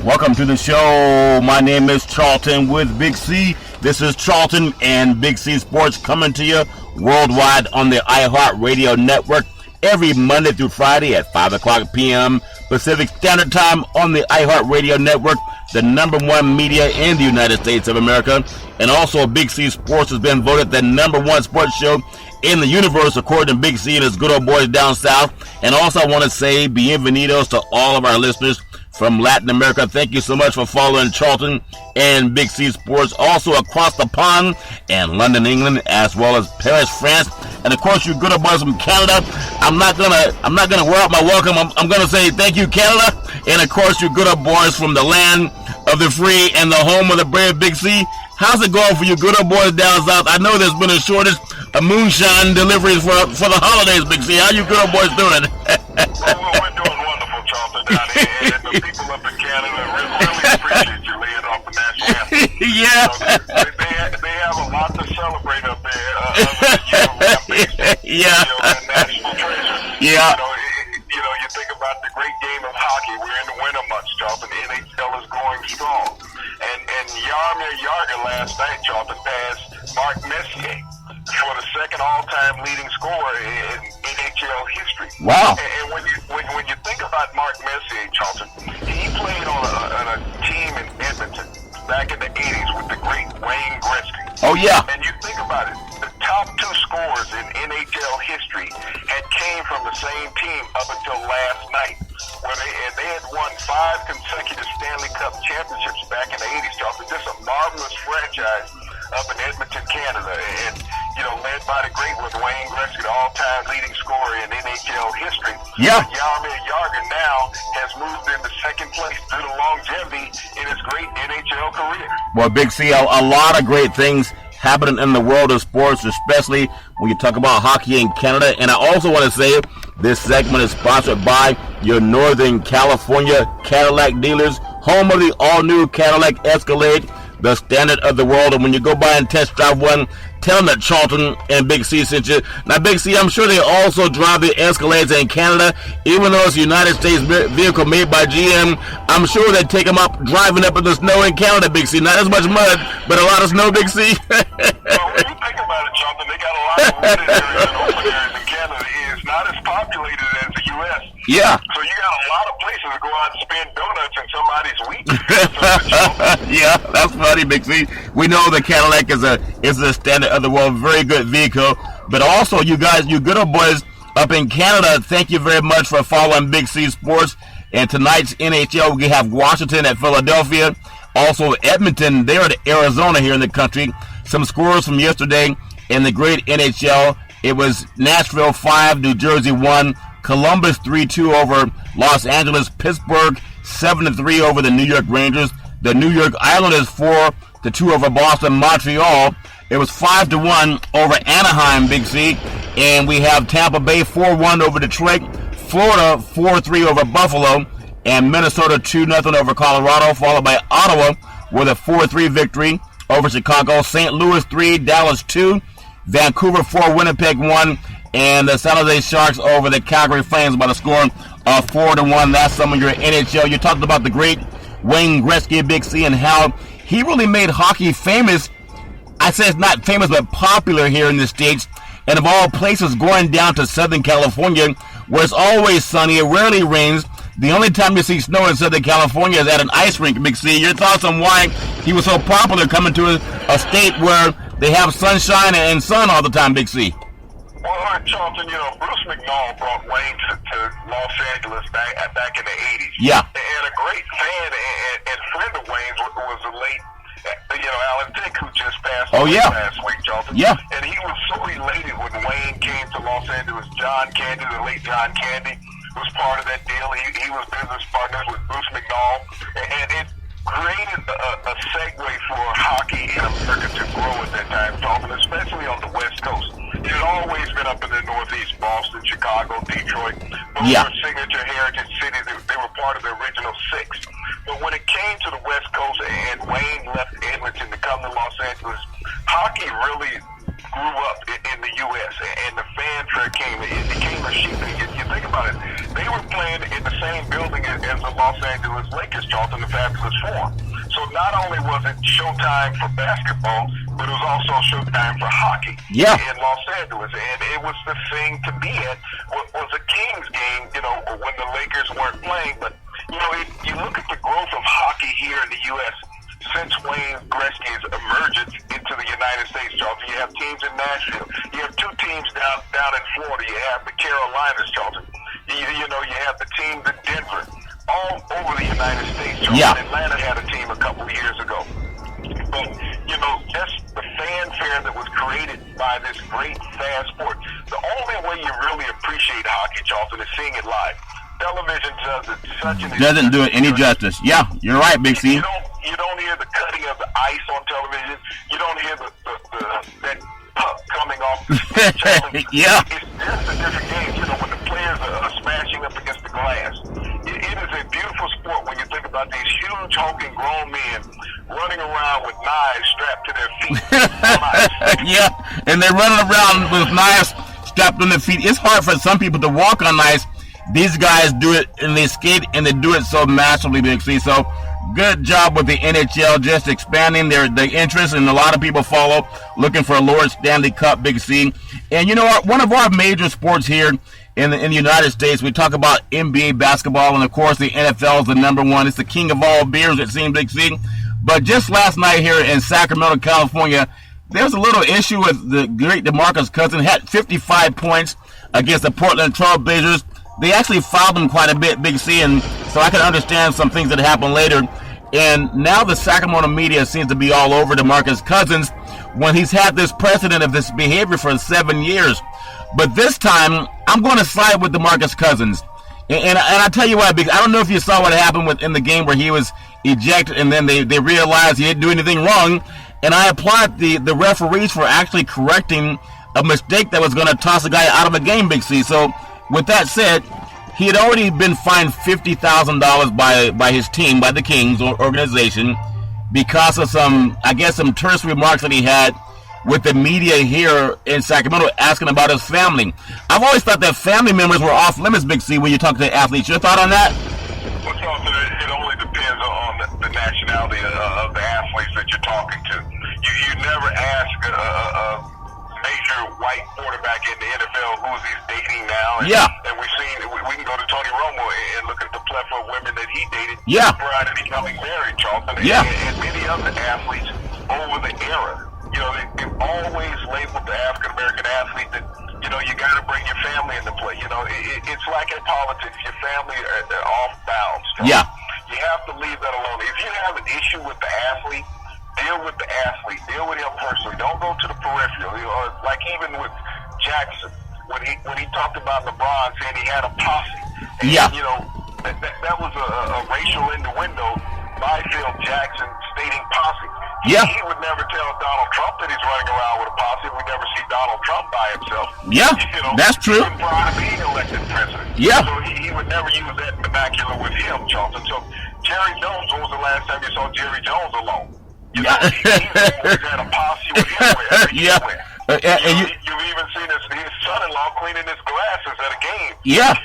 Welcome to the show. My name is Charlton with Big C. This is Charlton and Big C Sports coming to you worldwide on the iHeartRadio network every Monday through Friday at 5 o'clock p.m. Pacific Standard Time on the iHeartRadio network, the number one media in the United States of America. And also Big C Sports has been voted the number one sports show in the universe according to Big C and his good old boys down south. And also I want to say bienvenidos to all of our listeners from Latin America. Thank you so much for following Charlton and Big C Sports. Also across the pond in London, England, as well as Paris, France, and of course you good old boys from Canada. I'm not gonna wear out my welcome. I'm gonna say thank you, Canada, and of course you good old boys from the land of the free and the home of the brave, Big C. How's it going for you good old boys down south? I know there's been a shortage of moonshine deliveries for the holidays, Big C. How you good old boys doing? We're doing wonderful, Charlton, down here. And the people up in Canada really appreciate you laying off the national anthem. Yeah. They have a lot to celebrate up there. Yeah. And national treasure. Yeah. You think about the great game of hockey. We're in the winter months, Charlton. The NHL is going strong. And Jaromir Jagr last night, Charlton, passed Mark Messier for the second all-time leading scorer in NHL history. Wow. And when you think about Mark Messier, Charlton, he played on a team in Edmonton back in the 80s with the great Wayne Gretzky. Oh, yeah. And you think about it, the top two scorers in NHL history had came from the same team up until last night, where they had won 5 consecutive Stanley Cup championships back in the 80s, Charlton. Just a marvelous franchise up in Edmonton, Canada, and led by the great with Wayne Gretzky, the all-time leading scorer in NHL history. Yeah. But Jaromir Jagr now has moved into second place due to longevity in his great NHL career. Well, Big C, a lot of great things happening in the world of sports, especially when you talk about hockey in Canada. And I also want to say this segment is sponsored by your Northern California Cadillac dealers, home of the all-new Cadillac Escalade, the standard of the world. And when you go by and test drive one, tell them that Charlton and Big C sent you. Now, Big C, I'm sure they also drive the Escalades in Canada. Even though it's a United States vehicle made by GM, I'm sure they take them up driving up in the snow in Canada, Big C. Not as much mud, but a lot of snow, Big C. Well, when you think about it, Charlton, they got a lot of wooded areas and open areas in Canada. It's not as populated as the U.S. Yeah. So you got a lot of places to go out and spend donuts in somebody's week. Yeah, that's funny, Big C. We know the Cadillac is a standard of the world, very good vehicle. But also, you guys, you good old boys up in Canada, thank you very much for following Big C Sports. And tonight's NHL, we have Washington at Philadelphia. Also, Edmonton, they're at Arizona here in the country. Some scores from yesterday in the great NHL. It was Nashville 5, New Jersey 1, Columbus 3-2 over Los Angeles, Pittsburgh 7-3 over the New York Rangers, the New York Islanders 4-2 over Boston, Montreal. It was 5-1 over Anaheim, Big C, and we have Tampa Bay 4-1 over Detroit, Florida 4-3 over Buffalo, and Minnesota 2-0 over Colorado, followed by Ottawa with a 4-3 victory over Chicago, St. Louis 3, Dallas 2, Vancouver 4, Winnipeg 1, and the San Jose Sharks over the Calgary Flames by the score of 4-1. That's some of your NHL. You talked about the great Wayne Gretzky, Big C, and how he really made hockey famous. I say it's not famous, but popular here in the States. And of all places, going down to Southern California, where it's always sunny, it rarely rains. The only time you see snow in Southern California is at an ice rink, Big C. Your thoughts on why he was so popular coming to a state where they have sunshine and sun all the time, Big C? Well, Charlton, Bruce McNall brought Wayne to Los Angeles back in the 80s. Yeah. And a great fan and friend of Wayne's was the late, Alan Dick, who just passed away last week, Charlton. Yeah. And he was so elated when Wayne came to Los Angeles. John Candy, the late John Candy, was part of that deal. He was business partners with Bruce McNall. And it created a segue for hockey in America to grow at that time, Charlton, especially on the West Coast. It had always been up in the Northeast, Boston, Chicago, Detroit. Those were signature heritage cities. They were part of the original 6. But when it came to the West Coast and Wayne left Edmonton to come to Los Angeles, hockey really grew up in the U.S. and the fanfare came. It became a sheep. You think about it. They were playing in the same building as the Los Angeles Lakers, Charlton, the Fabulous Four. So not only was it showtime for basketball, but it was also showtime for hockey in Los Angeles. And it was the thing to be at. Was a Kings game, when the Lakers weren't playing. But, you look at the growth of hockey here in the U.S., since Wayne Gretzky's emergence into the United States, Charlton. You have teams in Nashville. You have two teams down in Florida. You have the Carolinas, Charlton. You have the teams in Denver. All over the United States, Charlton. Yeah. Atlanta had a team a couple of years ago. But, just the fanfare that was created by this great fan sport. The only way you really appreciate hockey, Charlton, is seeing it live. Television doesn't do it any justice. Yeah, you're right, Big C. You don't hear the cutting of the ice on television. You don't hear that puck coming off the stick. Yeah. It's just a different game. When the players are smashing up against the glass. It is a beautiful sport when you think about these huge, hulking, grown men running around with knives strapped to their feet. Yeah, and they're running around with knives strapped on their feet. It's hard for some people to walk on ice. These guys do it, and they skate, and they do it so masterfully, Big C. So, good job with the NHL, just expanding their interest, and a lot of people follow, looking for a Lord Stanley Cup, Big C. And you know what? One of our major sports here in the United States, we talk about NBA basketball, and of course, the NFL is the number one. It's the king of all beers, it seems, Big C. But just last night here in Sacramento, California, there was a little issue with the great DeMarcus Cousins. Had 55 points against the Portland Trail Blazers. They actually fouled him quite a bit, Big C, and so I can understand some things that happened later. And now the Sacramento media seems to be all over DeMarcus Cousins when he's had this precedent of this behavior for 7 years. But this time, I'm going to side with DeMarcus Cousins. And I tell you what, because I don't know if you saw what happened in the game where he was ejected and then they realized he didn't do anything wrong. And I applaud the referees for actually correcting a mistake that was going to toss a guy out of a game, Big C. So, with that said, he had already been fined $50,000 by his team, by the Kings organization, because of some terse remarks that he had with the media here in Sacramento asking about his family. I've always thought that family members were off limits, Big C, when you talk to athletes. Your thought on that? Well, Charlton, it only depends on the nationality of the athletes that you're talking to. You never ask a major white quarterback in the NFL who's he's dating now. And we can go to Tony Romo and look at the plethora of women that he dated prior to becoming married, Charlton. And many other athletes over the era. They've always labeled the African-American athlete that, you got to bring your family into play. It's like in politics. Your family are off bounds. Charlton. Yeah. You have to leave that alone. If you have an issue with the athlete, deal with the athlete. Deal with him personally. Don't go to the peripheral. Like even with Jackson, when he talked about LeBron saying he had a posse. And, that was a racial innuendo. Byfield Jackson stating posse. He would never tell Donald Trump that he's running around with a posse. We never see Donald Trump by himself. That's true. Even prior to being elected president. So he would never use that vernacular with him, Charlton. So Jerry Jones, when was the last time you saw Jerry Jones alone? He always had a posse with him wherever he went. You've even seen his son-in-law cleaning his glasses at a game.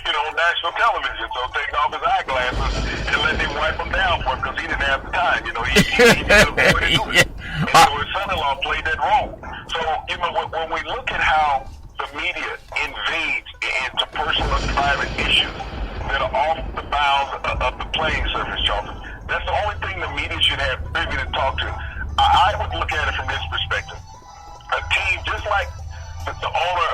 On national television. So taking off his eyeglasses and letting him wipe them down for him because he didn't have the time. He didn't know what to do it. And so his son-in-law played that role. So, when we look at how the media invades into personal and private issues that are off the bounds of the playing surface, Charlton, that's the only thing the media should have privy to talk to. I would look at it from this perspective. A team just like the owner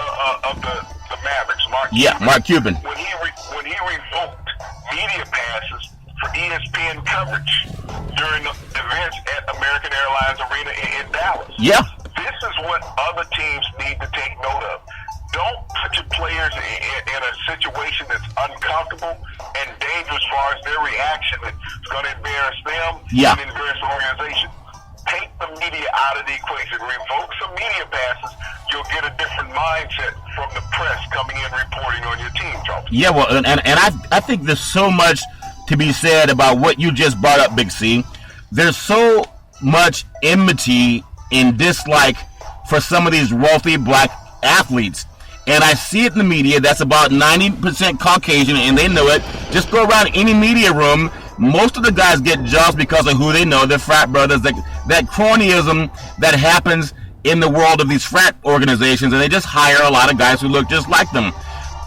of the Mavericks, Mark Cuban. When he revoked media passes for ESPN coverage during the events at American Airlines Arena in Dallas. This is what other teams need to take note of. Don't put your players in a situation that's uncomfortable and dangerous as far as their reaction that's going to embarrass them and embarrass the organization. Take the media out of the equation. Revoke some media passes. You'll get a different mindset from the press coming in reporting on your team, Charlton. And I think there's so much to be said about what you just brought up, Big C. There's so much enmity and dislike for some of these wealthy black athletes. and I see it in the media that's about 90% Caucasian, and they know it. Just go around any media room. Most of the guys get jobs because of who they know. They're frat brothers. That cronyism that happens in the world of these frat organizations, and they just hire a lot of guys who look just like them.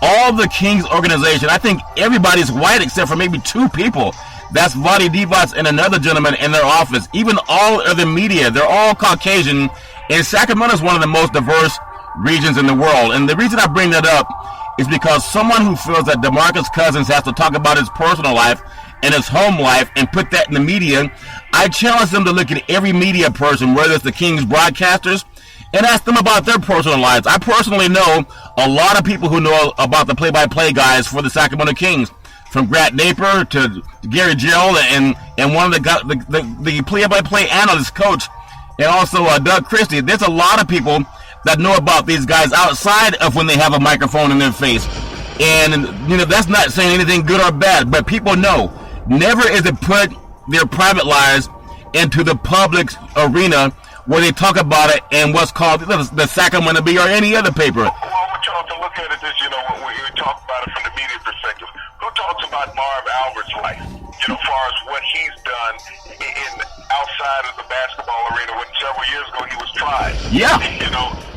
All the Kings organization, I think everybody's white except for maybe 2 people. That's Vlade Divac and another gentleman in their office. Even all of the media, they're all Caucasian. And Sacramento is one of the most diverse regions in the world. And the reason I bring that up is because someone who feels that DeMarcus Cousins has to talk about his personal life and his home life and put that in the media, I challenge them to look at every media person, whether it's the Kings broadcasters, and ask them about their personal lives. I personally know a lot of people who know about the play-by-play guys for the Sacramento Kings, from Grant Napier to Gary Gerald and one of the play-by-play analyst coach, and also Doug Christie. There's a lot of people that know about these guys outside of when they have a microphone in their face. And, that's not saying anything good or bad, but people know. Never is it put their private lives into the public arena where they talk about it in what's called the Sacramento Bee or any other paper. Well, we're trying to look at it as, when we talk about it from the media perspective. Who talks about Marv Albert's life, as far as what he's done in outside of the basketball arena when several years ago he was tried. Yeah.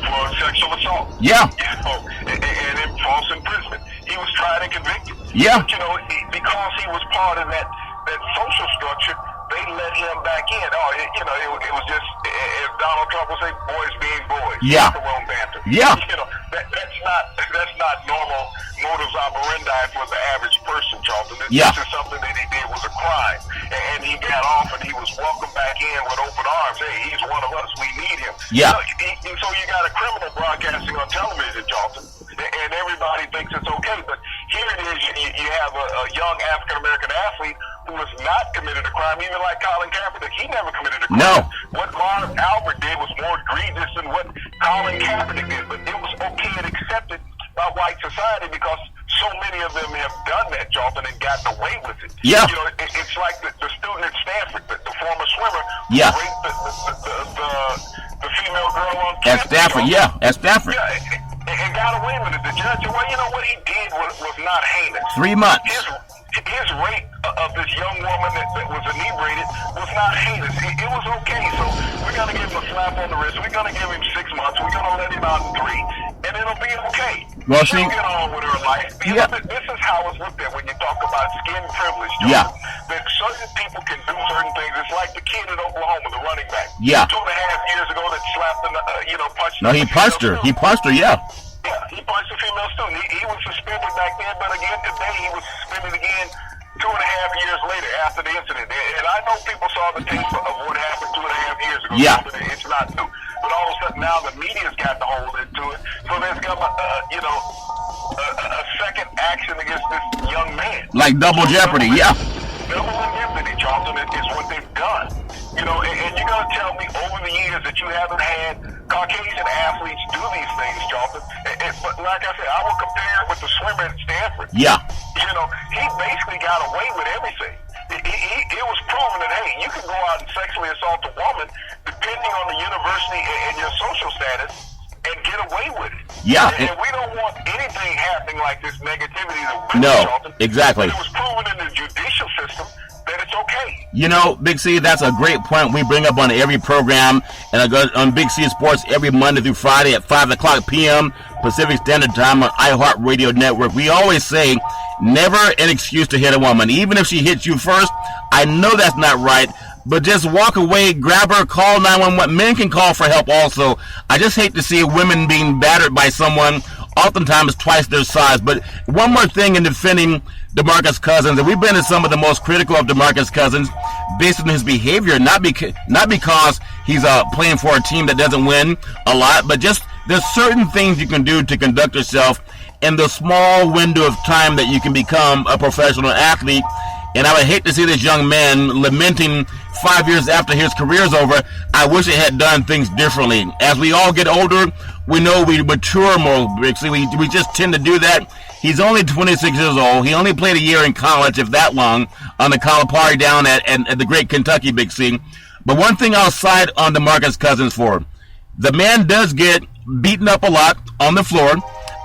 For sexual assault. Yeah. And in false imprisonment. He was tried and convicted. Yeah. But, because he was part of that social structure, they let him back in. It was just, as Donald Trump would say, boys being boys. Yeah. Macaron banter. Yeah. That's not normal modus operandi for the average person, Charlton. This is something that he did was a crime. And he got off and he was welcomed back in with open arms. Hey, he's one of us. We need him. Yeah. So you got a criminal broadcasting on television, Charlton, and everybody thinks it's okay. But here it is, you have a young African-American athlete who has not committed a crime, even like Colin Kaepernick. He never committed a crime. No. What Marv Albert did was more egregious than what Colin Kaepernick did, but it was okay and accepted by white society because so many of them have done that, Charlton, and gotten away with it. Yeah. It's like the student at Stanford, the former swimmer, yeah, who raped the female girl on campus. At Stanford, Charlton. At Stanford. Yeah, and got away with it. The judge, what he did was not heinous. 3 months. His rape of this young woman that was inebriated was not heinous. It was okay. So we're going to give him a slap on the wrist. We're going to give him 6 months. We're going to let him out in 3. And it'll be okay. Well, she'll get on with her life. This is how it's looked at when you talk about skin privilege. Yeah. That certain people can do certain things. It's like the kid in Oklahoma, the running back. Yeah. 2.5 years ago that slapped and punched. No, he punched her. He punched her, yeah. Yeah, he punched a female student. He was suspended back then, but again today he was suspended again 2.5 years later after the incident. And I know people saw the tape of what happened 2.5 years ago. Yeah. It's not new. But all of a sudden now the media's got to hold into it. So there's come a second action against this young man. Like double jeopardy, yeah. Double indemnity, Charlton, is what they've done. And you're going to tell me over the years that you haven't had Caucasian athletes do these things, Charlton. But like I said, I will compare it with the swimmer at Stanford. Yeah. He basically got away with everything. It was proven that, hey, you can go out and sexually assault a woman depending on the university and your social status and get away with it. Yeah. And we don't want anything happening like this negativity that no, Charlton. Exactly. But it was proven in the judicial system that it's okay. Big C, that's a great point we bring up on every program, and I go on Big C Sports every Monday through Friday at 5 o'clock p.m. Pacific Standard Time on iHeartRadio Network. We always say, never an excuse to hit a woman. Even if she hits you first, I know that's not right, but just walk away, grab her, call 911. Men can call for help also. I just hate to see women being battered by someone oftentimes twice their size. But one more thing in defending DeMarcus Cousins, and we've been to some of the most critical of DeMarcus Cousins based on his behavior, not because he's playing for a team that doesn't win a lot, but just there's certain things you can do to conduct yourself in the small window of time that you can become a professional athlete. And I would hate to see this young man lamenting 5 years after his career's over. I wish he had done things differently. As we all get older, we know we mature more. We just tend to do that. He's only 26 years old. He only played a year in college, if that long, on the Calipari down at the great Kentucky Big C. But one thing I'll side on DeMarcus Cousins for, the man does get beaten up a lot on the floor.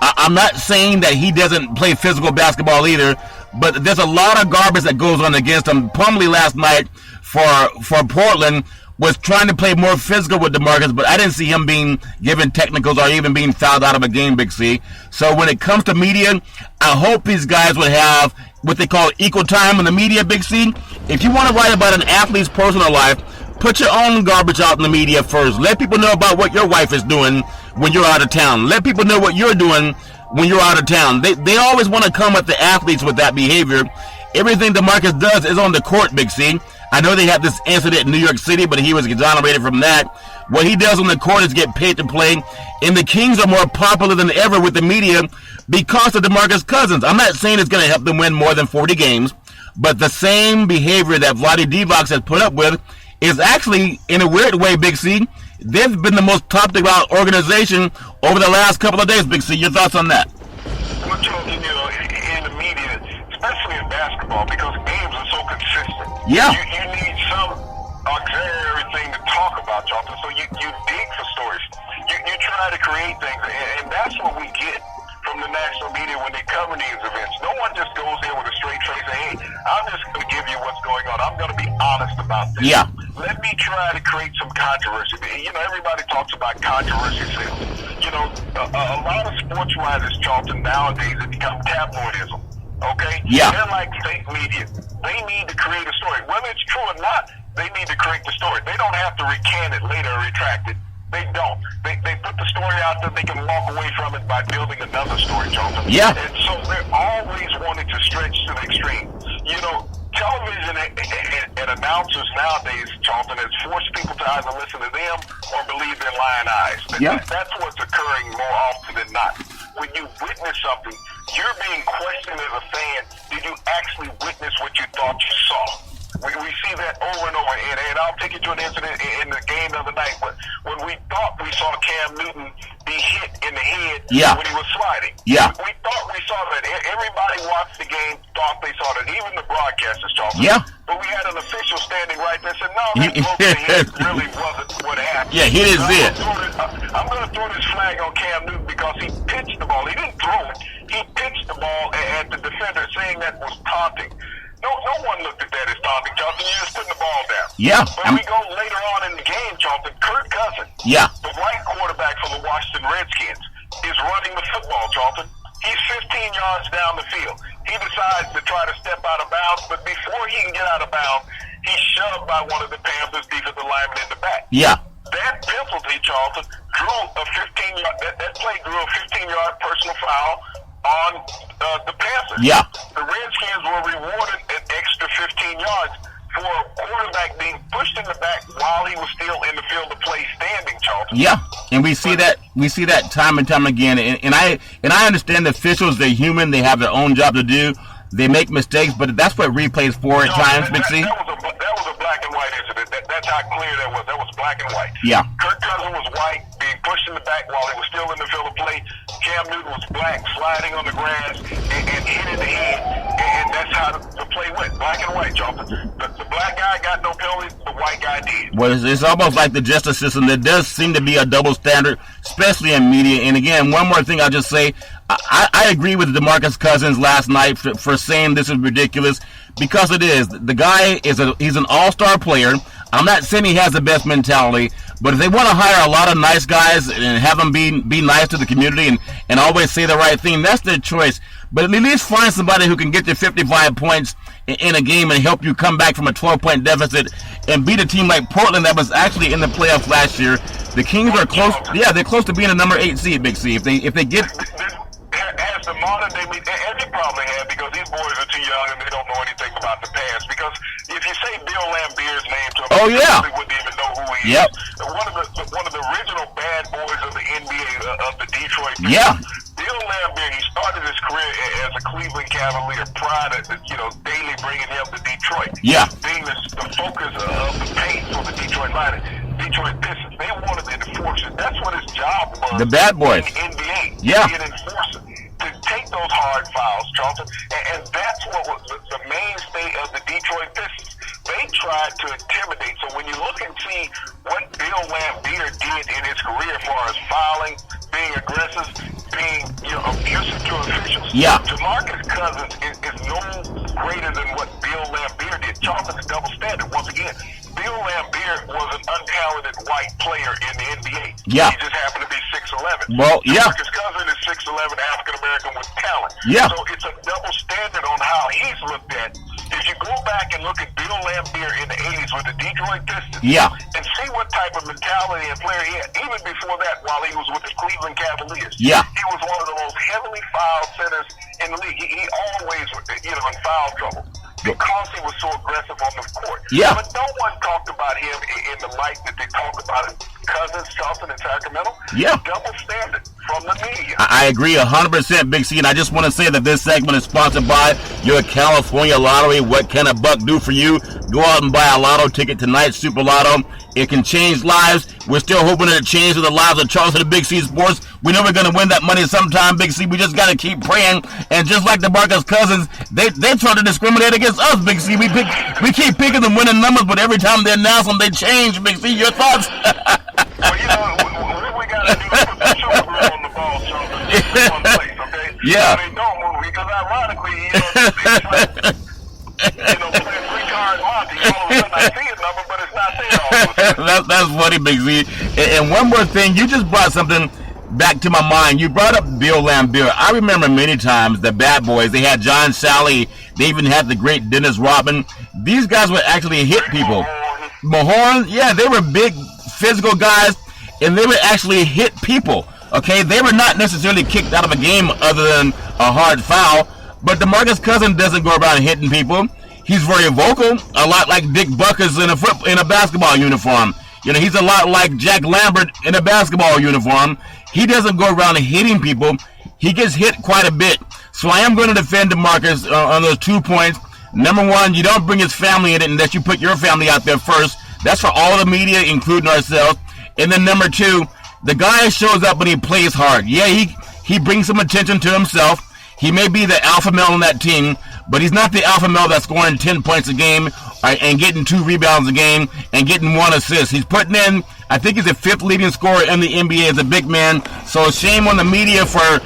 I'm not saying that he doesn't play physical basketball either, but there's a lot of garbage that goes on against him. Plumlee last night for Portland was trying to play more physical with DeMarcus, but I didn't see him being given technicals or even being fouled out of a game, Big C. So when it comes to media, I hope these guys would have what they call equal time in the media, Big C. If you want to write about an athlete's personal life, put your own garbage out in the media first. Let people know about what your wife is doing when you're out of town. Let people know what you're doing when you're out of town. They always want to come at the athletes with that behavior. Everything DeMarcus does is on the court, Big C. I know they had this incident in New York City, but he was exonerated from that. What he does on the court is get paid to play, and the Kings are more popular than ever with the media because of DeMarcus Cousins. I'm not saying it's going to help them win more than 40 games, but the same behavior that Vlade Divac has put up with is actually, in a weird way, Big C, they've been the most talked about organization over the last couple of days, Big C. Your thoughts on that? Well, you know, in the media, especially in basketball, because games are so consistent. Yeah. You need some auxiliary thing to talk about, Jonathan, so you dig for stories. You try to create things, and that's what we get from the national media when they cover these events. No one just goes there with a straight face and, hey, I'm just going to give you what's going on. I'm going to be honest about this. Yeah. Let me try to create some controversy. You know, everybody talks about controversy sales. You know, a lot of sports writers, Charlton, nowadays, it becomes tabloidism. Okay? Yeah. They're like fake media. They need to create a story. Whether it's true or not, they need to create the story. They don't have to recant it later or retract it. They don't. They put the story out there. They can walk away from it by building another story, Jonathan. Yeah. And so they're always wanting to stretch to the extreme. You know, television and announcers nowadays, Charlton, has forced people to either listen to them or believe their lying eyes. Yeah. That's what's occurring more often than not. When you witness something, you're being questioned as a fan. Did you actually witness what you thought you saw? We see that over and over, and I'll take you to an incident in the game the other night. But when we thought we saw Cam Newton be hit in the head when he was sliding, we thought we saw that. Everybody watched the game, thought they saw that, even the broadcasters talked. Yeah. But we had an official standing right there and said, no, that broken head really wasn't what happened. Yeah, he didn't see it. I'm going to throw this flag on Cam Newton because he pitched the ball. He didn't throw it. He pitched the ball at the defender, saying that was taunting. No one looked at that as taunting, Charlton. You're just putting the ball down. Yeah. But we go later on in the game, Charlton. Kirk Cousins, the white quarterback for the Washington Redskins, is running the football, Charlton. He's 15 yards down the field. He decides to try to step out of bounds, but before he can get out of bounds, he's shoved by one of the Panthers' defensive linemen in the back. Yeah. That penalty, Charlton, drew a 15-yard. That play drew a 15-yard personal foul on the Panthers. Yeah. The Redskins were rewarded an extra 15 yards for a quarterback being pushed in the back while he was still in the field of play standing, Charlton. Yeah, and we see that time and time again. And I understand the officials, they're human, they have their own job to do. They make mistakes, but that's what replay's for at times, Big C. That was a black and white incident. That's how clear that was. That was black and white. Yeah. Kirk Cousins was white, being pushed in the back while he was still in the field of play. Cam Newton was black, sliding on the grass and hit in the head. And that's how the play went. Black and white, Jonathan. The black guy got no penalty. The white guy did. Well, it's almost like the justice system. There does seem to be a double standard, especially in media. And again, one more thing I'll just say. I agree with DeMarcus Cousins last night for saying this is ridiculous, because it is. The guy he's an all-star player. I'm not saying he has the best mentality, but if they want to hire a lot of nice guys and have them be nice to the community and always say the right thing, that's their choice. But at least find somebody who can get you 55 points in a game and help you come back from a 12-point deficit and beat a team like Portland that was actually in the playoffs last year. The Kings are close. Yeah, they're close to being a number 8 seed, Big C. If they get as the modern day, and they probably have, because these boys are too young and they don't know anything about the past. Because if you say Bill Lambier's name to them, they wouldn't even know who he is. One of the original bad boys of the NBA, of the Detroit Pistons. Yeah. Bill Lambier, he started his career as a Cleveland Cavalier prior to, Daly bringing him to Detroit. Yeah. Being the focus of the paint for the Detroit Pistons. They wanted the enforcers. That's what his job was. The bad boys. In the NBA. Yeah. To be an enforcer. To take those hard fouls, Charlton. And that's what was the mainstay of the Detroit Pistons. They tried to intimidate. So when you look and see what Bill Lambier did in his career as far as fouling, being aggressive, being being, abusive to officials. Yeah. DeMarcus Cousins is no greater than what Bill Laimbeer did. Charleston's double standard. Once again, Bill Laimbeer was an untalented white player in the NBA. Yeah. He just happened to be 6'11". Well, yeah. DeMarcus Cousins is 6'11", African-American with talent. Yeah. So it's a double standard on how he's looked at. If you go back and look at Bill Laimbeer in the 80s with the Detroit Pistons, yeah, and see what type of mentality and player he had, even before that, while he was with the Cleveland Cavaliers, yeah, he was one of the most heavily fouled centers in the league. He always, in foul trouble because he was so aggressive on the court. Yeah. But no one talked about him in the light that they talked about him. Cousins, Charleston, and Sacramento. Yeah. Double standard from the media. I agree 100%, Big C, and I just want to say that this segment is sponsored by your California Lottery. What can a buck do for you? Go out and buy a lotto ticket tonight, Super Lotto. It can change lives. We're still hoping that it changes the lives of Charleston and Big C Sports. We know we're going to win that money sometime, Big C. We just got to keep praying. And just like DeMarcus Cousins, they try to discriminate against us, Big C. We keep picking them winning numbers, but every time they announce them, they change, Big C. Your thoughts? Well, what we got to do is put the super glue on the ball, so it's one place, okay? Yeah. So they don't move, because ironically, it's like, playing 3-card Monty. All of a sudden, I see a number, but it's not there all of a sudden. That's funny, Big Z. And one more thing, you just brought something back to my mind. You brought up Bill Laimbeer. I remember many times the Bad Boys, they had John Sally, they even had the great Dennis Rodman. These guys would actually hit people. Mahorn, yeah, they were big physical guys, and they would actually hit people. Okay, they were not necessarily kicked out of a game other than a hard foul, but DeMarcus Cousins doesn't go around hitting people. He's very vocal, a lot like Dick Buckus in a basketball uniform. He's a lot like Jack Lambert in a basketball uniform. He doesn't go around hitting people. He gets hit quite a bit. So I am going to defend DeMarcus on those 2 points. Number one, you don't bring his family in it unless you put your family out there first. That's for all the media, including ourselves. And then number two, the guy shows up and he plays hard. Yeah, he brings some attention to himself. He may be the alpha male on that team, but he's not the alpha male that's scoring 10 points a game and getting 2 rebounds a game and getting 1 assist. He's putting in, I think he's the 5th leading scorer in the NBA as a big man. So shame on the media for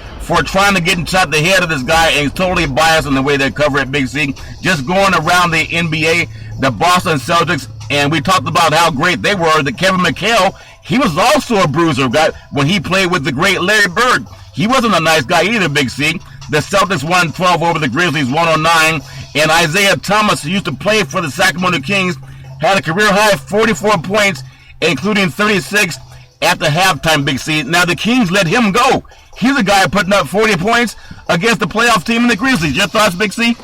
trying to get inside the head of this guy, and he's totally biased in the way they cover it, Big C. Just going around the NBA, the Boston Celtics, and we talked about how great they were. The Kevin McHale, he was also a bruiser guy when he played with the great Larry Bird. He wasn't a nice guy either, Big C. The Celtics won 12 over the Grizzlies, 109. And Isaiah Thomas, who used to play for the Sacramento Kings, had a career-high 44 points, including 36 at the halftime, Big C. Now, the Kings let him go. He's a guy putting up 40 points against the playoff team in the Grizzlies. Your thoughts, Big C?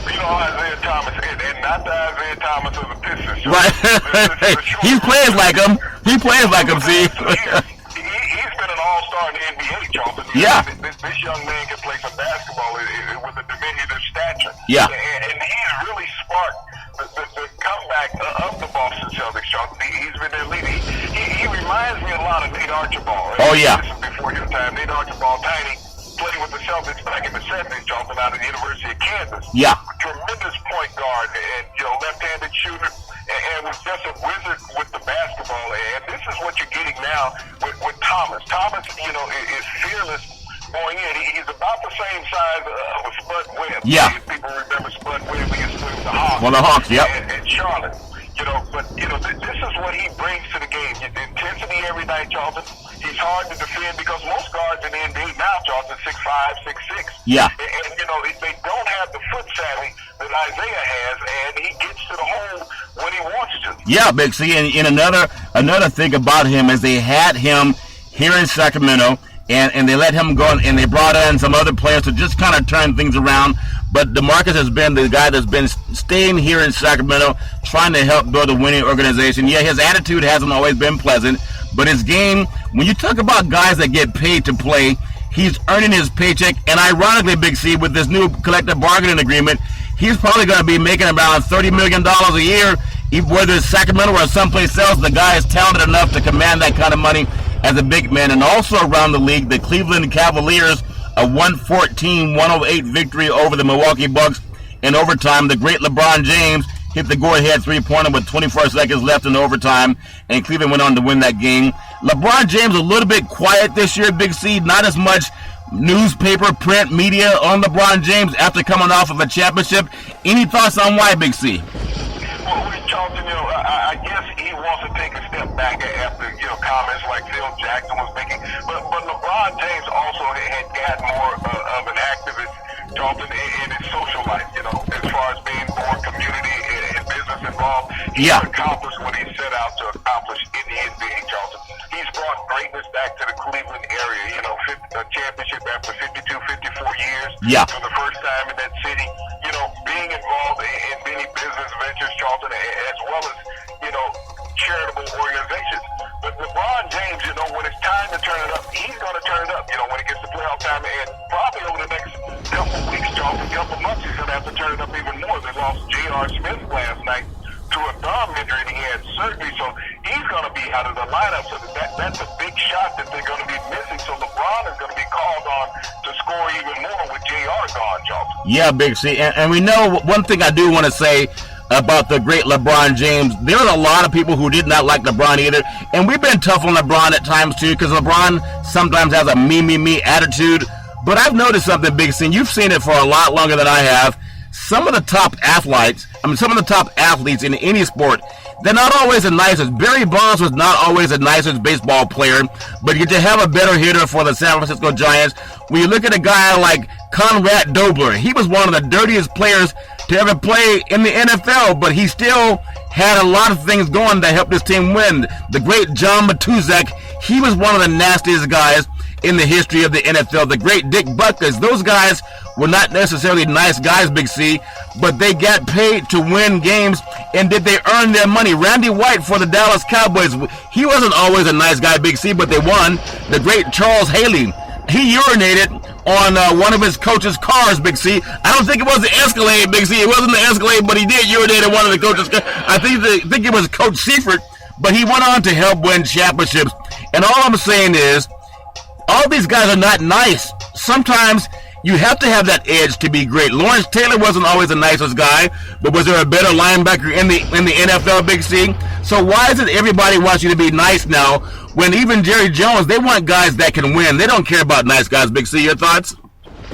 Isaiah Thomas, and not the Isaiah Thomas of the Pistons. Right. He plays like him. He plays like him, see? He's been an all-star in the NBA, Charleston. Yeah. This young man can play some basketball with a diminutive stature. Yeah. And he's really sparked the comeback of the Boston Celtics, Charleston. He's been their leader. He reminds me a lot of Nate Archibald. Oh, yeah. This is before his time. Nate Archibald, tiny, played with the Celtics back in the 70s, Charleston, out of the University of Kansas. Yeah. Tremendous point guard and left-handed shooter, and was just a wizard with the basketball. And this is what you're getting now with Thomas. Thomas, is fearless going in. He's about the same size of Spud Webb. Yeah. If people remember Spud Webb against the Hawks. Well, the Hawks, yep. And Charlotte. This is what he brings to the game. The intensity every night, Charlton. He's hard to defend because most guards in the NBA now, Charlton, 6'5", 6'6". Yeah. And they don't have the foot savvy that Isaiah has, and he gets to the hole when he wants to. Yeah, Big C. And another thing about him is they had him here in Sacramento, and they let him go, and they brought in some other players to just kind of turn things around. But DeMarcus has been the guy that's been staying here in Sacramento, trying to help build a winning organization. Yeah, his attitude hasn't always been pleasant, but his game, when you talk about guys that get paid to play, he's earning his paycheck. And ironically, Big C, with this new collective bargaining agreement, he's probably going to be making around $30 million a year, whether it's Sacramento or someplace else. The guy is talented enough to command that kind of money as a big man. And also around the league, the Cleveland Cavaliers, a 114-108 victory over the Milwaukee Bucks in overtime. The great LeBron James hit the go-ahead three-pointer with 24 seconds left in overtime, and Cleveland went on to win that game. LeBron James a little bit quiet this year, Big C, not as much newspaper, print, media on LeBron James after coming off of a championship. Any thoughts on why, Big C? Well, Charlton, I guess he wants to take a step back after, comments like Phil Jackson was making. But LeBron James also had got more of an activist, Charlton, in his social life, as far as being more community and business involved. He's accomplished what he set out to accomplish in the NBA, Charlton. He's brought greatness back to the Cleveland area, a championship after 52, 54 years. Yeah. For the first time in that city, being involved in many business ventures, Charlton, as well as, charitable organizations. But LeBron James, when it's time to turn it up, he's going to turn it up, when it gets to playoff time. And probably over the next couple weeks, Charlton, couple months, he's going to have to turn it up even more. They lost J.R. Smith last night to a thumb injury, and he had surgery, so he's going to be out of the lineup. So that's a big shot that they're going to be missing. So LeBron is going to be called on to score even more with J.R. gone, Charlton. Yeah, Big C. And we know one thing I do want to say about the great LeBron James. There are a lot of people who did not like LeBron either, and we've been tough on LeBron at times too, because LeBron sometimes has a me attitude. But I've noticed something, Big C, and you've seen it for a lot longer than I have. Some of the top athletes in any sport, they're not always the nicest. Barry Bonds was not always the nicest baseball player, but you have a better hitter for the San Francisco Giants. When you look at a guy like Conrad Dobler, he was one of the dirtiest players to ever play in the NFL, but he still had a lot of things going that helped his team win. The great John Matuszak, he was one of the nastiest guys in the history of the NFL. The great Dick Butkus, those guys were not necessarily nice guys, Big C, but they got paid to win games, and did they earn their money? Randy White for the Dallas Cowboys, he wasn't always a nice guy, Big C, but they won. The great Charles Haley, he urinated on one of his coach's cars, Big C. I don't think it was the Escalade, Big C. It wasn't the Escalade, but he did urinate on one of the coach's cars. I think it was Coach Seifert, but he went on to help win championships. And all I'm saying is, all these guys are not nice. Sometimes you have to have that edge to be great. Lawrence Taylor wasn't always the nicest guy, but was there a better linebacker in the NFL, Big C? So why is it everybody wants you to be nice now, when even Jerry Jones, they want guys that can win? They don't care about nice guys, Big C. Your thoughts?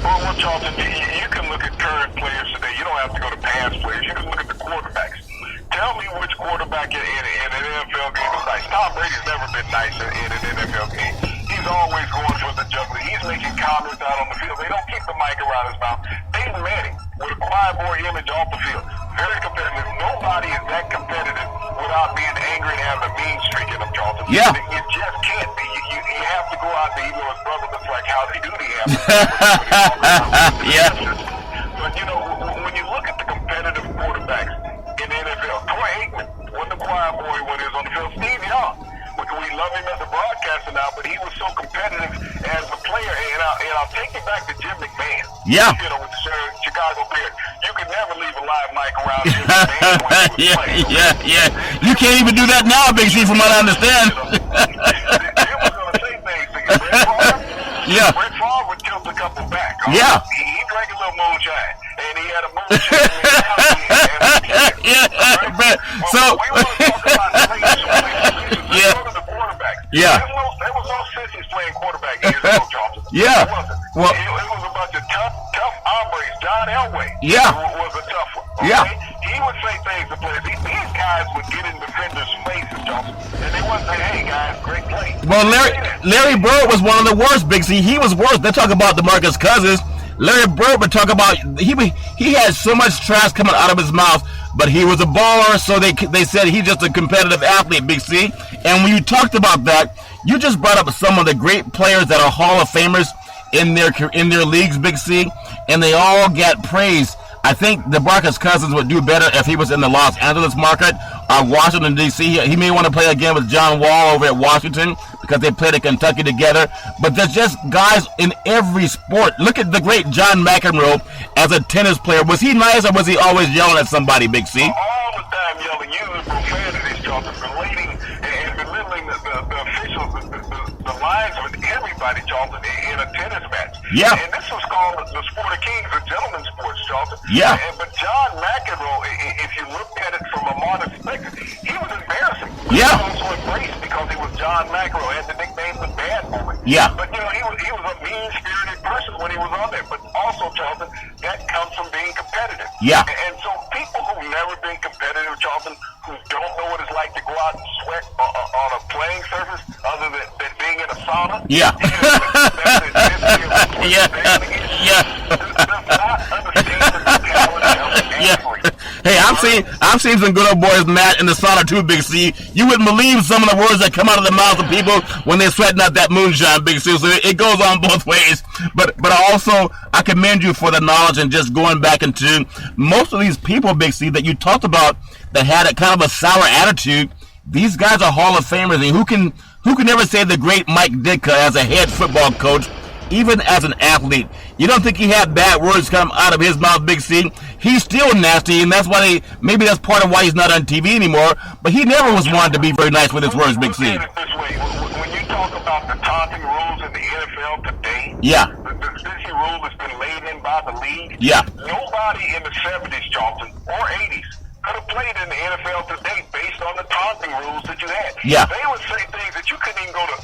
Well, Charlton, you can look at current players today. You don't have to go to past players. You can look at the quarterbacks. Tell me which quarterback in an NFL game is nice. Tom Brady's never been nice in an NFL game. He's always going for the juggler. He's making comments out on the field. They don't keep the mic around his mouth. Peyton Manning, with a quiet boy image off the field, very competitive. Nobody is that competitive without being angry and having a mean streak in them, Charlton. Yeah. You just can't be. You have to go out there, even though his brother looks like how they do the Yeah. But, when you look at the competitive quarterbacks in the NFL, Troy Aikman wasn't a quiet boy when he was on the field. Steve Young, we love him as a broadcaster now, but he was so competitive as a player. And I'll take you back to Jim McMahon. Yeah. With the Chicago Bears. You could never leave a live mic around Jim McMahon when he was playing. Yeah. You can't even do that now, Big C, from what I understand. Jim was going to say things to you. Brett Favre would tilt a couple back. Yeah. He drank a little moonshine, and he had a moonshine mentality. So, we want to talk about the yeah. the quarterback. Yeah. There was no sissies playing quarterback years ago, Johnson. Yeah. It wasn't. Well, it was a bunch of tough hombres. John Elway was a tough one. Okay? Yeah. He would say things to players. These guys would get in defenders' faces, Johnson, and they wouldn't say, "Hey guys, great play." Well, Larry Bird was one of the worst, Big C. He was worse. They talk about DeMarcus Cousins. Larry Bird would talk about he had so much trash coming out of his mouth, but he was a baller, so they said he's just a competitive athlete, Big C. And when you talked about that, you just brought up some of the great players that are Hall of Famers in their leagues, Big C, and they all get praise. I think DeMarcus Cousins would do better if he was in the Los Angeles market or Washington, D.C. He may want to play again with John Wall over at Washington because they played at Kentucky together. But there's just guys in every sport. Look at the great John McEnroe as a tennis player. Was he nice or was he always yelling at somebody, Big C? All the time yelling, using profanities, Charlton, relating and belittling the officials, the linesmen, everybody, Charlton, in a tennis match. Yeah. And this was called the Sport of Kings, a gentleman's sports, Charlton. Yeah. But John McEnroe, if you looked at it from a modern perspective, he was embarrassing. Yeah. He was also embraced because he was John McEnroe, had the nickname the Bad Boy. Yeah. But, he was a mean-spirited person. everybody was on there. But also, Charlton, that comes from being competitive. Yeah. And so people who've never been competitive, Charlton, who don't know what it's like to go out and sweat on a playing surface other than being in a sauna. Yeah. Hey, I've seen some good old boys, Matt, in the sauna too, Big C. You wouldn't believe some of the words that come out of the mouths of people when they're sweating out that moonshine, Big C. So it goes on both ways. But I commend you for the knowledge and just going back into most of these people, Big C, that you talked about that had a kind of a sour attitude. These guys are Hall of Famers, and who can ever say the great Mike Ditka as a head football coach, even as an athlete? You don't think he had bad words come out of his mouth, Big C? He's still nasty, and that's why maybe that's part of why he's not on TV anymore. But he never was one to be very nice with his words, Big C. Look at it this way. When you talk about the taunting rules in the NFL today, yeah, the sissy rule has been laid in by the league. Yeah, nobody in the 70s, Charlton, or 80s could have played in the NFL today based on the taunting rules that you had. Yeah. They would say things that you couldn't even go to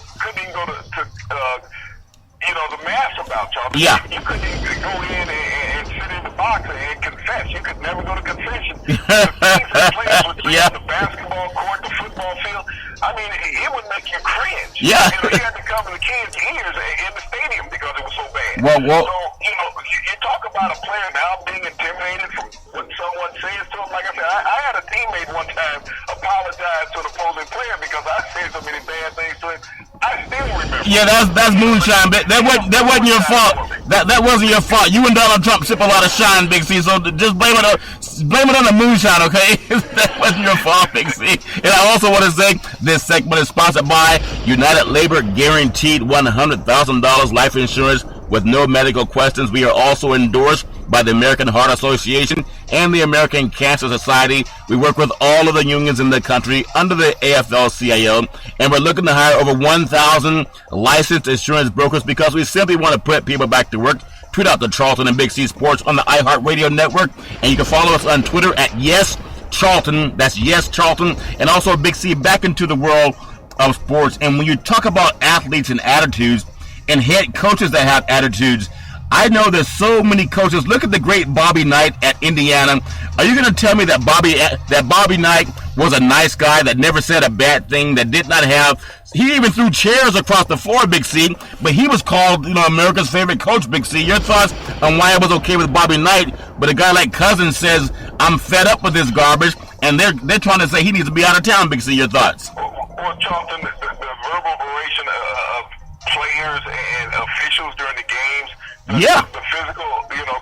the mass about, Charlton. Yeah. You couldn't even go in and sit in the box and confess. You could never go to confession. The things that players would do on the basketball court, the football field, I mean, it would make you cringe. Yeah. You had to cover the kids' ears in the stadium because it was so bad. Well. So, you talk about a player now being intimidated from what someone says to him. Like I said, I had a teammate one time apologize to an opposing player because I said so many bad things to him. I still remember. Yeah, that's moonshine. But that wasn't your fault. That wasn't your fault. You and Donald Trump sip a lot of shine, Big C. So just blame it on the moonshine, okay? That wasn't your fault, Big C. And I also want to say this segment is sponsored by United Labor Guaranteed $100,000 life insurance with no medical questions. We are also endorsed by the American Heart Association and the American Cancer Society. We work with all of the unions in the country under the AFL-CIO, and we're looking to hire over 1,000 licensed insurance brokers because we simply want to put people back to work. Tweet out the Charlton and Big C Sports on the iHeartRadio network, and you can follow us on Twitter at YesCharlton. That's Yes Charlton, and also Big C back into the world of sports. And when you talk about athletes and attitudes and head coaches that have attitudes, I know there's so many coaches. Look at the great Bobby Knight at Indiana. Are you going to tell me that Bobby Knight was a nice guy that never said a bad thing, that did not have... He even threw chairs across the floor, Big C, but he was called, America's favorite coach, Big C. Your thoughts on why it was okay with Bobby Knight, but a guy like Cousins says, I'm fed up with this garbage, and they're trying to say he needs to be out of town, Big C. Your thoughts? Well, Charlton, the verbal oration of players and officials during the games, the physical,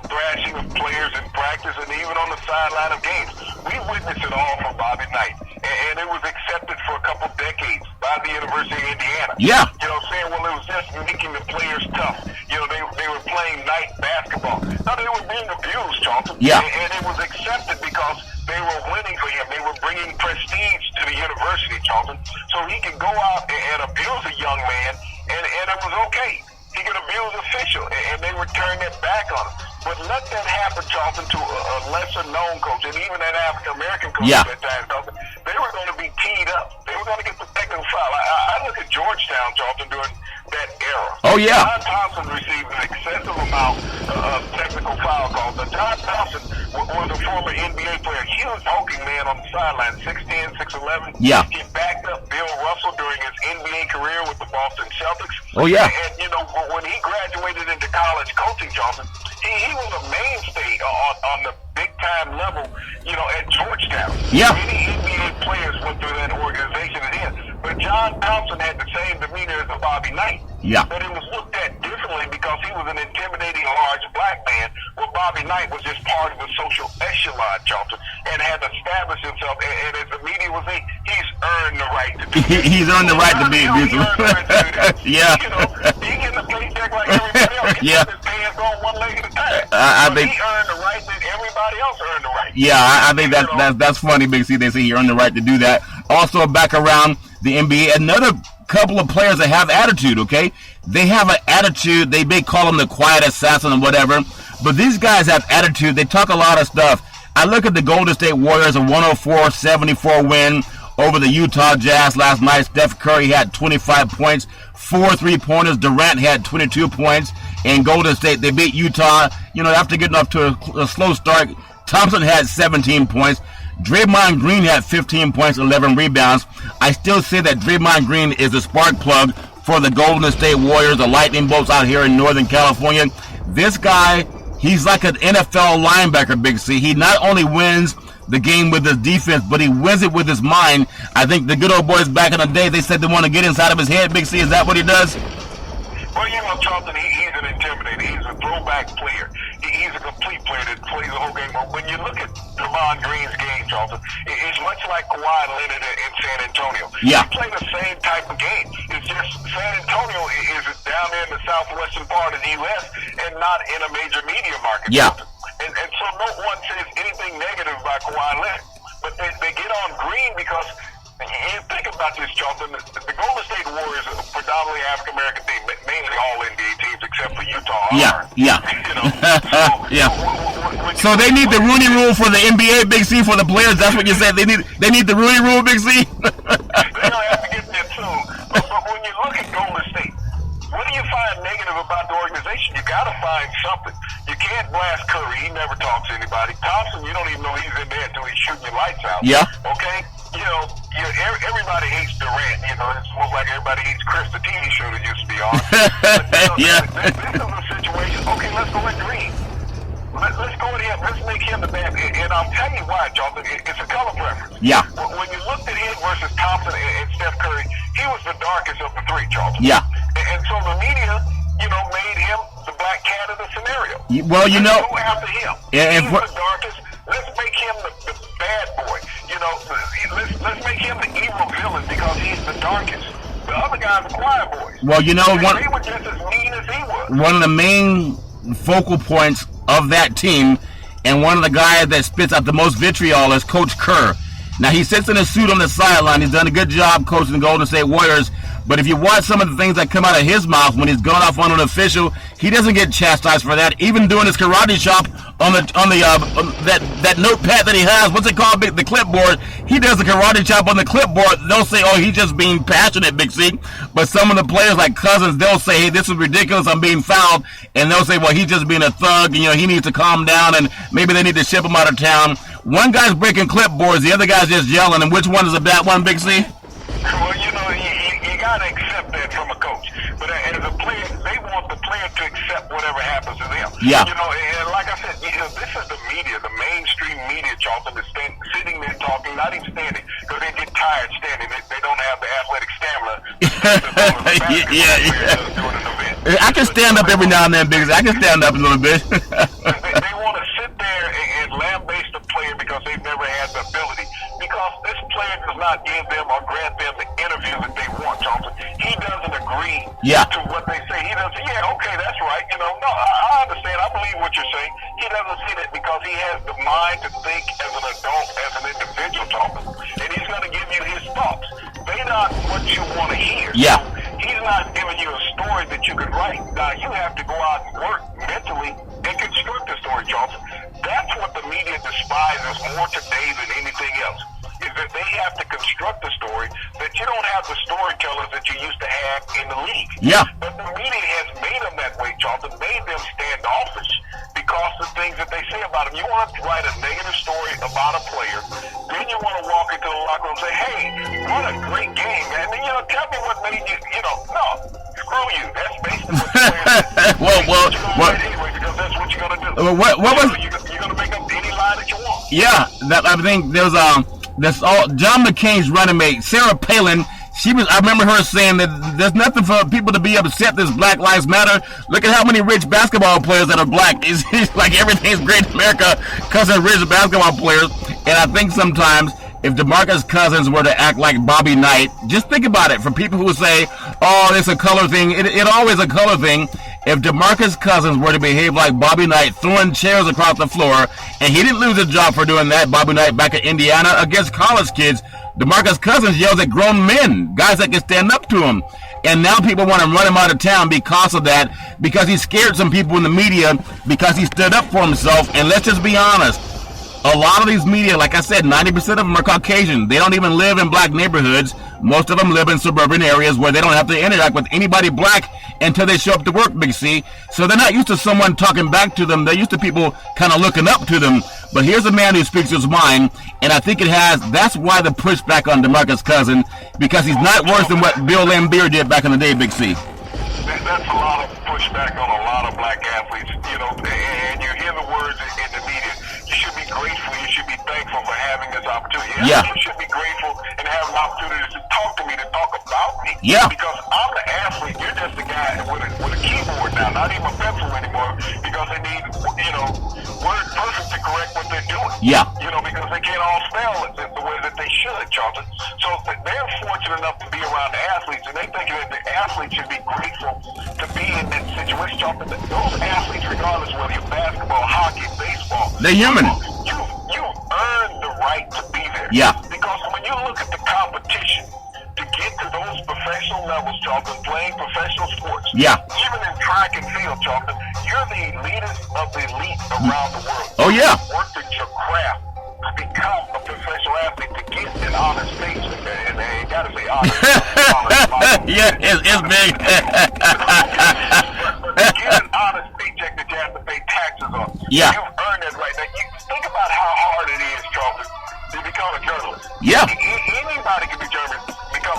thrashing of players in practice and even on the sideline of games. We witnessed it all from Bobby Knight, and it was accepted for a couple decades by the University of Indiana. Yeah. Saying, well, it was just making the players tough. They were playing night basketball. No, they were being abused, Charlton. Yeah. And it was accepted because they were winning for him. They were bringing prestige to the university, Charlton. So he could go out and abuse a young man, and it was okay. He could abuse official, and they would turn their back on him. But let that happen, Charlton, to a lesser-known coach, and even an African-American coach at that time, Charlton, they were going to be teed up. They were going to get the technical foul. I look at Georgetown, Charlton, during that era. Oh, yeah. John Thompson received an excessive amount of technical foul calls. Now, John Thompson was a former NBA player. He was hulking man on the sideline, 6'10", 6'11". Yeah. He backed up Bill Russell during his NBA career with the Boston Celtics. Oh, yeah. And when he graduated into college coaching, Johnson, he was a mainstay on the big-time level, at Georgetown. Yeah. Many NBA players went through that organization at the end. But John Thompson had the same demeanor as Bobby Knight. Yeah. But it was looked at differently because he was an intimidating large black man, where Bobby Knight was just part of the social echelon, Johnson, and had established himself. And as the media was saying, he's earned the right to do that. He's earned the right to be abusive. Yeah. He getting a paycheck like everybody else. He got his pants on one leg at a time. I think he earned the right that everybody else earned the right. Yeah, I think that's funny, Big C. They say he earned the right to do that. Also, back around the NBA, another couple of players that have attitude, okay? They have an attitude. They may call them the quiet assassin or whatever, but these guys have attitude. They talk a lot of stuff. I look at the Golden State Warriors, a 104-74 win over the Utah Jazz last night. Steph Curry had 25 points, 4 3-pointers. Durant had 22 points. And Golden State, they beat Utah, after getting off to a slow start. Thompson had 17 points. Draymond Green had 15 points, 11 rebounds. I still say that Draymond Green is the spark plug for the Golden State Warriors, the Lightning Bolts out here in Northern California. This guy, he's like an NFL linebacker, Big C. He not only wins the game with his defense, but he wins it with his mind. I think the good old boys back in the day, they said they want to get inside of his head, Big C. Is that what he does? Well, Charlton, he's an intimidator. He's a throwback player. He's a complete player that plays the whole game. But when you look at Draymond Green's game, Charlton, it's much like Kawhi Leonard in San Antonio. Yeah. They play the same type of game. It's just San Antonio is down there in the southwestern part of the U.S. and not in a major media market. Yeah. And so no one says anything negative about Kawhi Leonard. But they get on Green because you think about this, Charlton. The Golden State Warriors are predominantly African-American team, mainly all NBA teams except for Utah. Yeah. So they need the Rooney Rule for the NBA, Big C, for the players. That's what you said. They need the Rooney Rule, Big C. They're gonna have to get there too. But when you look at Golden State, what do you find negative about the organization? You got to find something. You can't blast Curry. He never talks to anybody. Thompson, you don't even know he's in there until he's shooting your lights out. Yeah. Okay. Everybody hates Durant. It's almost like everybody hates Chris, the TV show that used to be on. But, Yeah. This is a situation. Okay, let's go with Green. Let's go with him. Let's make him the best. And I'll tell you why, Jonathan. It's a color preference. Yeah. When you looked at him versus Thompson and Steph Curry, he was the darkest of the three, Jonathan. Yeah. And so the media, made him the Black Cat of the scenario. Well, Let's go after him. Yeah, He's the darkest. Let's make him the bad boy. Let's make him the evil villain because he's the darkest. The other guys are quiet boys. Well, they were just as mean as he was. One of the main focal points of that team, and one of the guys that spits out the most vitriol is Coach Kerr. Now, he sits in a suit on the sideline. He's done a good job coaching the Golden State Warriors. But if you watch some of the things that come out of his mouth when he's gone off on an official, he doesn't get chastised for that. Even doing his karate chop on that notepad that he has, what's it called, the clipboard? He does the karate chop on the clipboard. They'll say, "Oh, he's just being passionate, Big C." But some of the players like Cousins, they'll say, "Hey, this is ridiculous. I'm being fouled," and they'll say, "Well, he's just being a thug. And, he needs to calm down, and maybe they need to ship him out of town." One guy's breaking clipboards, the other guy's just yelling. And which one is a bad one, Big C? Well, you got to accept that from a coach. But as a player, they want the player to accept whatever happens to them. Yeah. And like I said, this is the media, the mainstream media, Charlton, is sitting there talking, not even standing, because they get tired standing. They don't have the athletic stamina. Yeah. I can stand up every now and then, Big C. I can stand up a little bit. They want to sit there and lambaste the player because they've never had the ability. Because this player does not give them or grant them the interview that they want, Johnson. He doesn't agree to what they say. He doesn't say, "Yeah, okay, that's right." No, I understand. I believe what you're saying. He doesn't see that because he has the mind to think as an adult, as an individual, Johnson. And he's going to give you his thoughts. They're not what you want to hear. Yeah. So he's not giving you a story that you can write. Now, you have to go out and work mentally and construct a story, Johnson. That's what the media despises more today than anything else, is that they have to construct a story, that you don't have the storytellers that you used to have in the league. Yeah. But the media has made them that way, Jonathan, made them standoffish because of things that they say about them. You want to write a negative story about a player, then you want to walk into the locker room and say, "Hey, what a great game, man." And then, tell me what made you, no, screw you. That's basically what the player said. Well, anyway, because that's what you're going to do. What was... You're going to make up any lie that you want. Yeah, I think there's John McCain's running mate, Sarah Palin. I remember her saying that there's nothing for people to be upset. This Black Lives Matter. Look at how many rich basketball players that are black. It's like everything's great in America because of rich basketball players. And I think sometimes if DeMarcus Cousins were to act like Bobby Knight, just think about it. For people who say, "Oh, it's a color thing," it always a color thing. If DeMarcus Cousins were to behave like Bobby Knight, throwing chairs across the floor, and he didn't lose his job for doing that, Bobby Knight back in Indiana against college kids, DeMarcus Cousins yells at grown men, guys that can stand up to him. And now people want to run him out of town because of that, because he scared some people in the media, because he stood up for himself. And let's just be honest, a lot of these media, like I said, 90% of them are Caucasian. They don't even live in black neighborhoods. Most of them live in suburban areas where they don't have to interact with anybody black until they show up to work, Big C. So they're not used to someone talking back to them. They're used to people kind of looking up to them. But here's a man who speaks his mind, and I think that's why the pushback on DeMarcus Cousins, because he's not worse than what Bill Laimbeer did back in the day, Big C. That's a lot of pushback on a lot of black athletes, and you hear the words in the media. You should be grateful, you should be thankful for having this opportunity. Yeah. You should be grateful and have an opportunity to talk to me, to talk about me. Yeah. Because I'm the athlete, you're just the guy with a keyboard now, not even a pencil anymore, because they need, word person to correct what they're doing. Yeah. Because they can't all spell it the way that they should, Charlton. So they're fortunate enough to be around the athletes, and they think that the athletes should be grateful to be in that situation, Charlton. Those athletes, regardless whether you're basketball, hockey, baseball, they're human. You earned the right to be there. Yeah. Because when you look at the competition to get to those professional levels, Charlton, playing professional sports, yeah, even in track and field, Charlton, you're the elitist of the elite around the world. Oh, yeah. You worked at your craft to become a professional athlete, to get an honest paycheck, and they ain't got to say honest. Yeah, it's big. But to get an honest paycheck that you have to pay taxes on, yeah, you've earned it right. Now, you think about how hard it is, Charlton, to become a journalist. Yeah. Anybody can become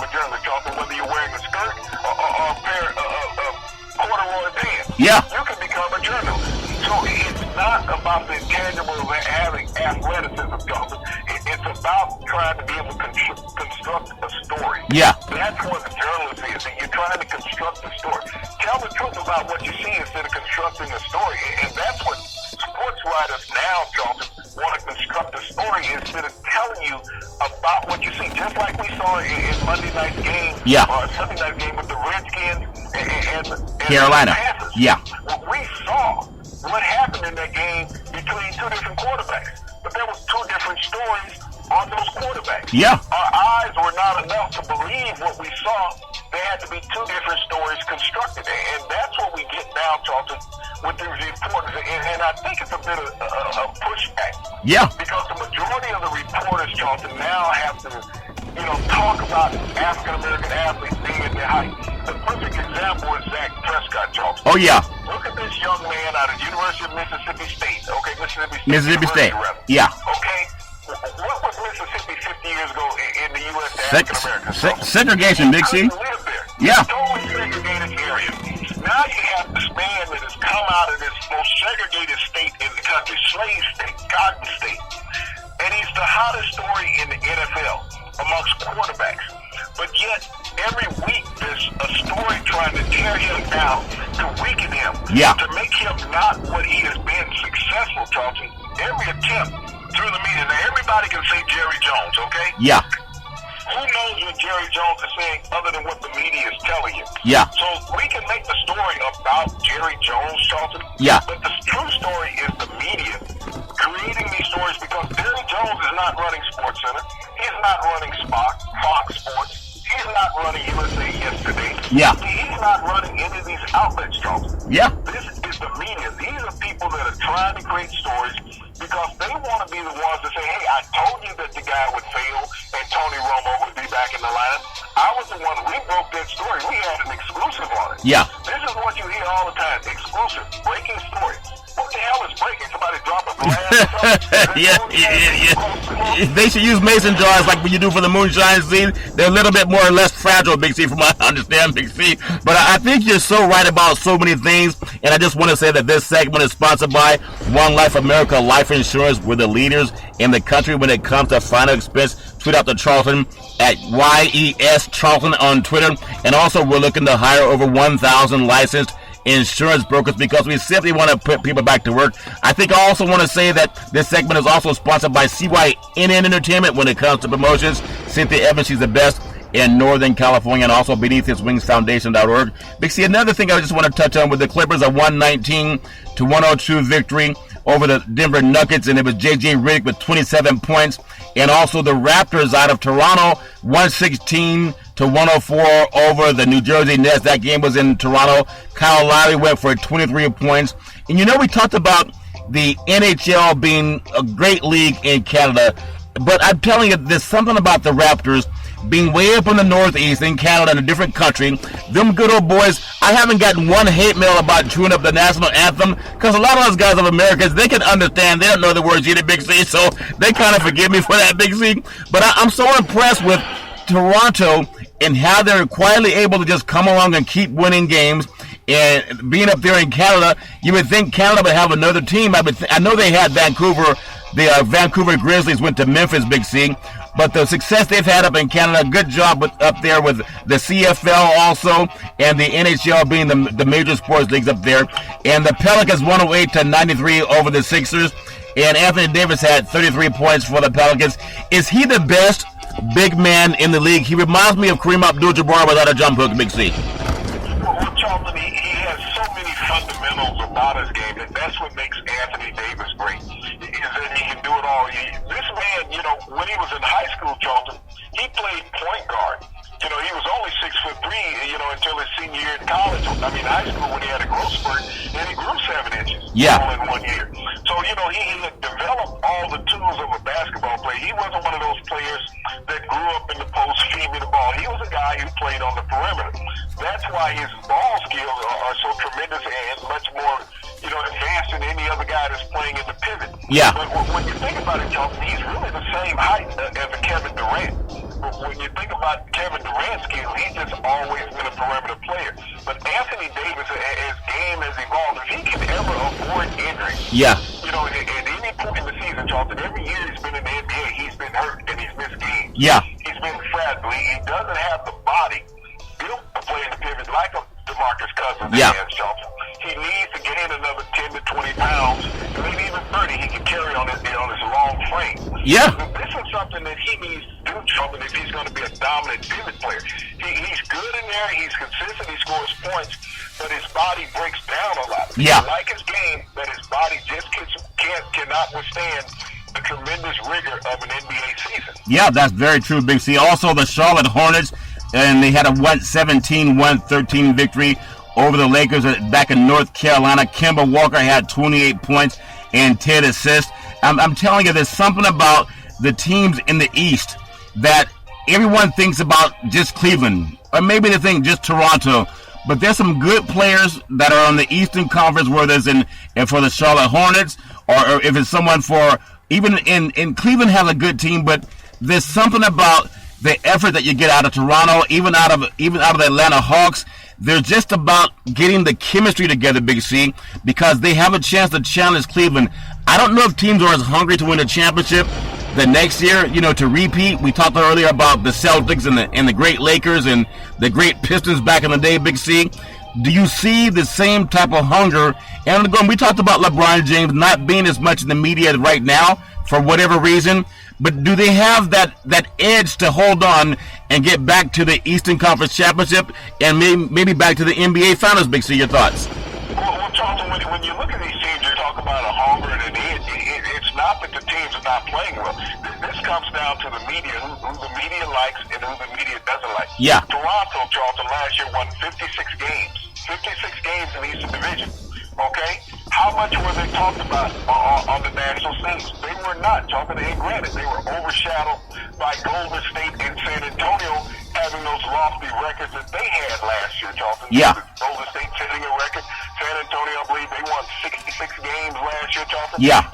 a journalist, Charlton, whether you're wearing a skirt or a pair of corduroy pants. Yeah. You can become a journalist. So it's not about the intangible of having athleticism, Charlton. It's about trying to be able to construct a story. Yeah. That's what a journalist is. You're trying to construct a story. Tell the truth about what you see instead of constructing a story. And that's what sports writers now, Charlton, want to construct a story instead of telling you about what you see. Just like we saw in Monday night's game, yeah, or Sunday night's game with the Redskins and Carolina. The Panthers. Yeah. Well, we saw what happened in that game between two different quarterbacks. But there was two different stories on those quarterbacks. Yeah. Our eyes were not enough to believe what we saw. There had to be two different stories constructed. And that's what we get now, Charlton, with these reporters. And I think it's a bit of a pushback. Yeah. Because the majority of the reporters, Charlton, now have to, talk about African-American athletes being at their height. The perfect example is Dak Prescott, Charlton. Oh, yeah. Look at this young man out of the University of Mississippi State. Okay, Mississippi State. Yeah. Okay. What was Mississippi 50 years ago in the U.S. to African-Americans? Segregation, Big C. Live there. Yeah. Totally segregated area. Now you have this man that has come out of this most segregated state in the country, slave state, cotton state. And he's the hottest story in the NFL amongst quarterbacks. But yet, every week there's a story trying to tear him down, to weaken him, to make him not what he has been, successful, Charlton. Every attempt through the media. Now, everybody can say Jerry Jones, okay? Yeah. Who knows what Jerry Jones is saying other than what the media is telling you? Yeah. So we can make the story about Jerry Jones, Charlton. Yeah. But the true story is the media creating these stories, because Jerry Jones is not running SportsCenter. He's not running Fox Sports. He's not running USA Yesterday. Yeah. He's not running any of these outlets, Charlton. Yeah. This is the media. These are people that are trying to create stories because they want to be the ones to say, hey, I told you that the guy would fail and Tony Romo would be back in the lineup. I was the one. We broke that story. We had an exclusive on it. Yeah. This is what you hear all the time. Exclusive. Breaking story. What the hell is breaking? Somebody drop a glass or something? Yeah. They should use mason jars like what you do for the moonshine scene. They're a little bit more or less fragile, Big C, from what I understand, Big C. But I think you're so right about so many things. And I just want to say that this segment is sponsored by One Life America Life Insurance. We're the leaders in the country when it comes to final expense. Tweet out to Charlton at YES Charlton on Twitter. And also, we're looking to hire over 1,000 licensed insurance brokers because we simply want to put people back to work. I think I also want to say that this segment is also sponsored by CYNN Entertainment when it comes to promotions. Cynthia Evans, she's the best in Northern California, and also BeneathHisWingsFoundation.org. Big C, another thing I just want to touch on with the Clippers, a 119-102 victory over the Denver Nuggets, and it was J.J. Redick with 27 points. And also the Raptors out of Toronto, 116-104 over the New Jersey Nets. That game was in Toronto. Kyle Lowry went for 23 points. And we talked about the NHL being a great league in Canada. But I'm telling you, there's something about the Raptors being way up in the Northeast in Canada, in a different country. Them good old boys, I haven't gotten one hate mail about chewing up the national anthem, because a lot of those guys of Americans, they can understand. They don't know the words either, Big C, so they kind of forgive me for that, Big C. But I'm so impressed with Toronto and how they're quietly able to just come along and keep winning games. And being up there in Canada, you would think Canada would have another team. I know they had Vancouver. The Vancouver Grizzlies went to Memphis, Big C. But the success they've had up in Canada, good job up there with the CFL also, and the NHL being the major sports leagues up there. And the Pelicans 108-93 over the Sixers. And Anthony Davis had 33 points for the Pelicans. Is he the best big man in the league? He reminds me of Kareem Abdul-Jabbar without a jump hook, Big C. Well, Charlton, he has so many fundamentals about his game, and that's what makes Anthony Davis great, is that he can do it all. This man, when he was in high school, Charlton, he played point guard. He was only 6'3", until his senior year in college. High school, when he had a growth spurt, and he grew 7 inches all in 1 year. So, he had developed all the tools of a basketball player. He wasn't one of those players that grew up in the post feeding the ball. He was a guy who played on the perimeter. That's why his ball skills are so tremendous and much more, advanced than any other guy that's playing in the pivot. Yeah. But when you think about it, Charlton, he's really the same height as a Kevin Durant. But when you think about Kevin Durant's skills, he's just always been a perimeter player. But Anthony Davis, as game has evolved, if he can ever avoid injury, at any point in the season, Charlton, every year he's been in the NBA, he's been hurt and he's missed games. Yeah. He's been fragile. He doesn't have the body built to play in the pivot like a DeMarcus Cousins has, Charlton. He needs to gain another 10 to 20 pounds, maybe even 30 he can carry on his long frame. Yeah. This is something that he needs to do, Charlton, if he's going to be a dominant pivot player. He's good in there, he's consistent, he scores points, but his body breaks down a lot. Yeah. I like his game, but his body just cannot withstand the tremendous rigor of an NBA season. Yeah, that's very true, Big C. Also, the Charlotte Hornets, and they had a 117-113 victory over the Lakers back in North Carolina. Kemba Walker had 28 points and 10 assists. I'm telling you, there's something about the teams in the East that everyone thinks about just Cleveland, or maybe they think just Toronto. But there's some good players that are on the Eastern Conference, whether it's for the Charlotte Hornets, or if it's someone for, even in Cleveland has a good team, but there's something about the effort that you get out of Toronto, even out of the Atlanta Hawks. They're just about getting the chemistry together, Big C, because they have a chance to challenge Cleveland. I don't know if teams are as hungry to win a championship the next year, to repeat. We talked earlier about the Celtics and the great Lakers and the great Pistons back in the day, Big C. Do you see the same type of hunger? And again, we talked about LeBron James not being as much in the media right now for whatever reason. But do they have that edge to hold on and get back to the Eastern Conference Championship and maybe back to the NBA Finals? Big C, your thoughts? Well, Charlton, when you look at these teams, you talk about a hunger and an edge. It's not that the teams are not playing well. This comes down to the media, who the media likes and who the media doesn't like. Yeah. Toronto, Charlton, last year won 56 games. 56 games in the Eastern Division. Okay? How much were they talked about on the national stage? They were not, Charlton. And granted, they were overshadowed by Golden State and San Antonio having those lofty records that they had last year, Charlton. Yeah. Golden State setting a record. San Antonio, I believe, they won 66 games last year, Charlton. Yeah.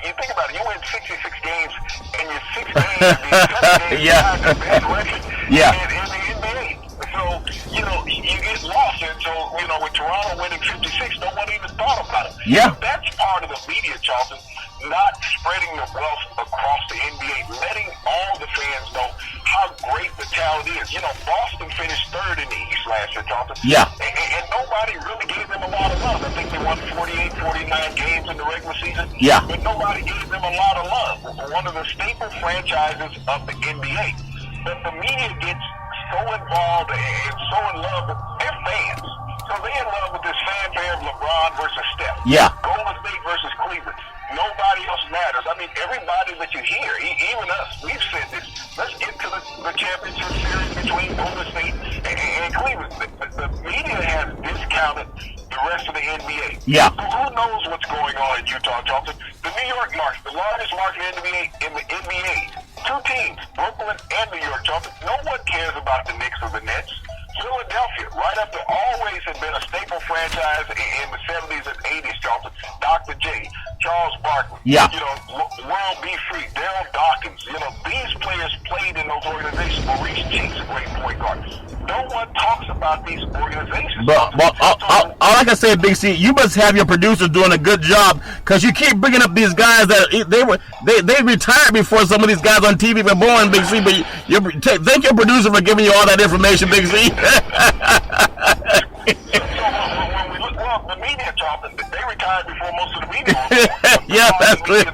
You think about it. You win 66 games, and your 6 games, the 7 games, the best record in the NBA. So, you get lost. And so, with Toronto winning 56, no one even thought about it. Yeah. That's part of the media, Charlton, not spreading the wealth across the NBA, letting all the fans know how great the talent is. Boston finished 3rd in the East last year, Charlton. Yeah. And nobody really gave them a lot of love. I think they won 48, 49 games in the regular season. Yeah. But nobody gave them a lot of love. One of the staple franchises of the NBA. But the media gets so involved and so in love with their fans. So they're in love with this fanfare of LeBron versus Steph. Yeah. Golden State versus Cleveland. Nobody else matters. Everybody that you hear, even us, we've said this. Let's get to the championship series between Golden State and Cleveland. The media has discounted the rest of the NBA. Yeah. So who knows what's going on in Utah, Charleston? The New York market, the largest market in the NBA. Two teams, Brooklyn and New York, Charleston. No one cares about the Knicks or the Nets. Philadelphia, right up there, always had been a staple franchise in the 70s and 80s, Charleston. Dr. J, Charles Barkley, World B. Free, Daryl Dawkins. These players played in those organizations. Maurice Cheeks, a great point guard. No one talks about these organizations. But all I can say, Big C, you must have your producers doing a good job, because you keep bringing up these guys that they retired before some of these guys on TV were born, Big C. But thank your producer for giving you all that information, Big C. The media, Charleston, they retired before most of the media was born. Yeah, that's good.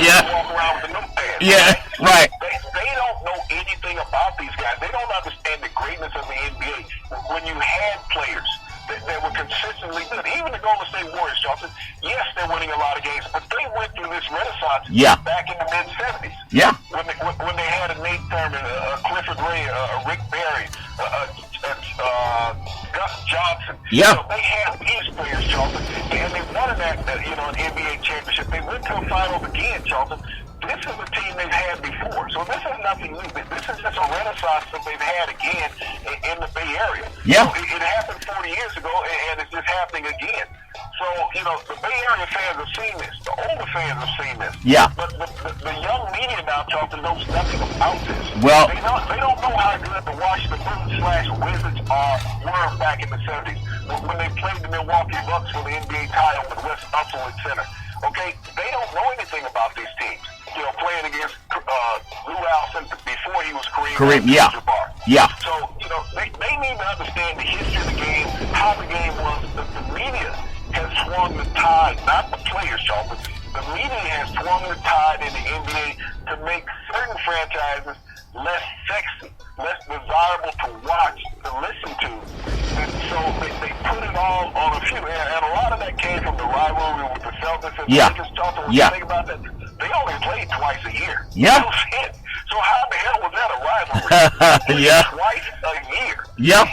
Yeah. Walk around with the notepads. Yeah, right. They don't know anything about these guys. They don't understand the greatness of the NBA. When you had players that were consistently good, even the Golden State Warriors, Charleston, yes, they're winning a lot of games, but they went through this renaissance back in the mid-'70s. Yeah. When they had a Nate Thurman, Clifford Ray, Rick Barry, Gus Johnson. Yeah. They had these players, Charleston, and they won an NBA championship. They went to a finals again, Charleston. This is a team they've had before, so this is nothing new. This is just a renaissance that they've had again in the Bay Area. Yeah. So it happened 40 years ago, and it's just happening again. So, the Bay Area fans have seen this. The older fans have seen this. Yeah. But the young media now, Charleston, knows nothing about this. Well, they don't know how good the Washington Wizards were back in the 70s when they played the Milwaukee Bucks for the NBA title with Wes Unseld at center. Okay? They don't know anything about these teams. Playing against Lou Alcindor before he was Kareem Jabbar. Yeah. So, they need to understand the history of the game, how the game was. The media has swung the tide, not the players, Charleston. The media has swung the tide in the NBA to make certain franchises less sexy, less desirable to watch, to listen to. And so they put it all on a few. And a lot of that came from the rivalry with the Celtics and the Lakers, Charleston. When you think about that, they only played twice a year. Yeah. That was it. So how the hell was that a rivalry? Yeah. Twice a year. Yeah.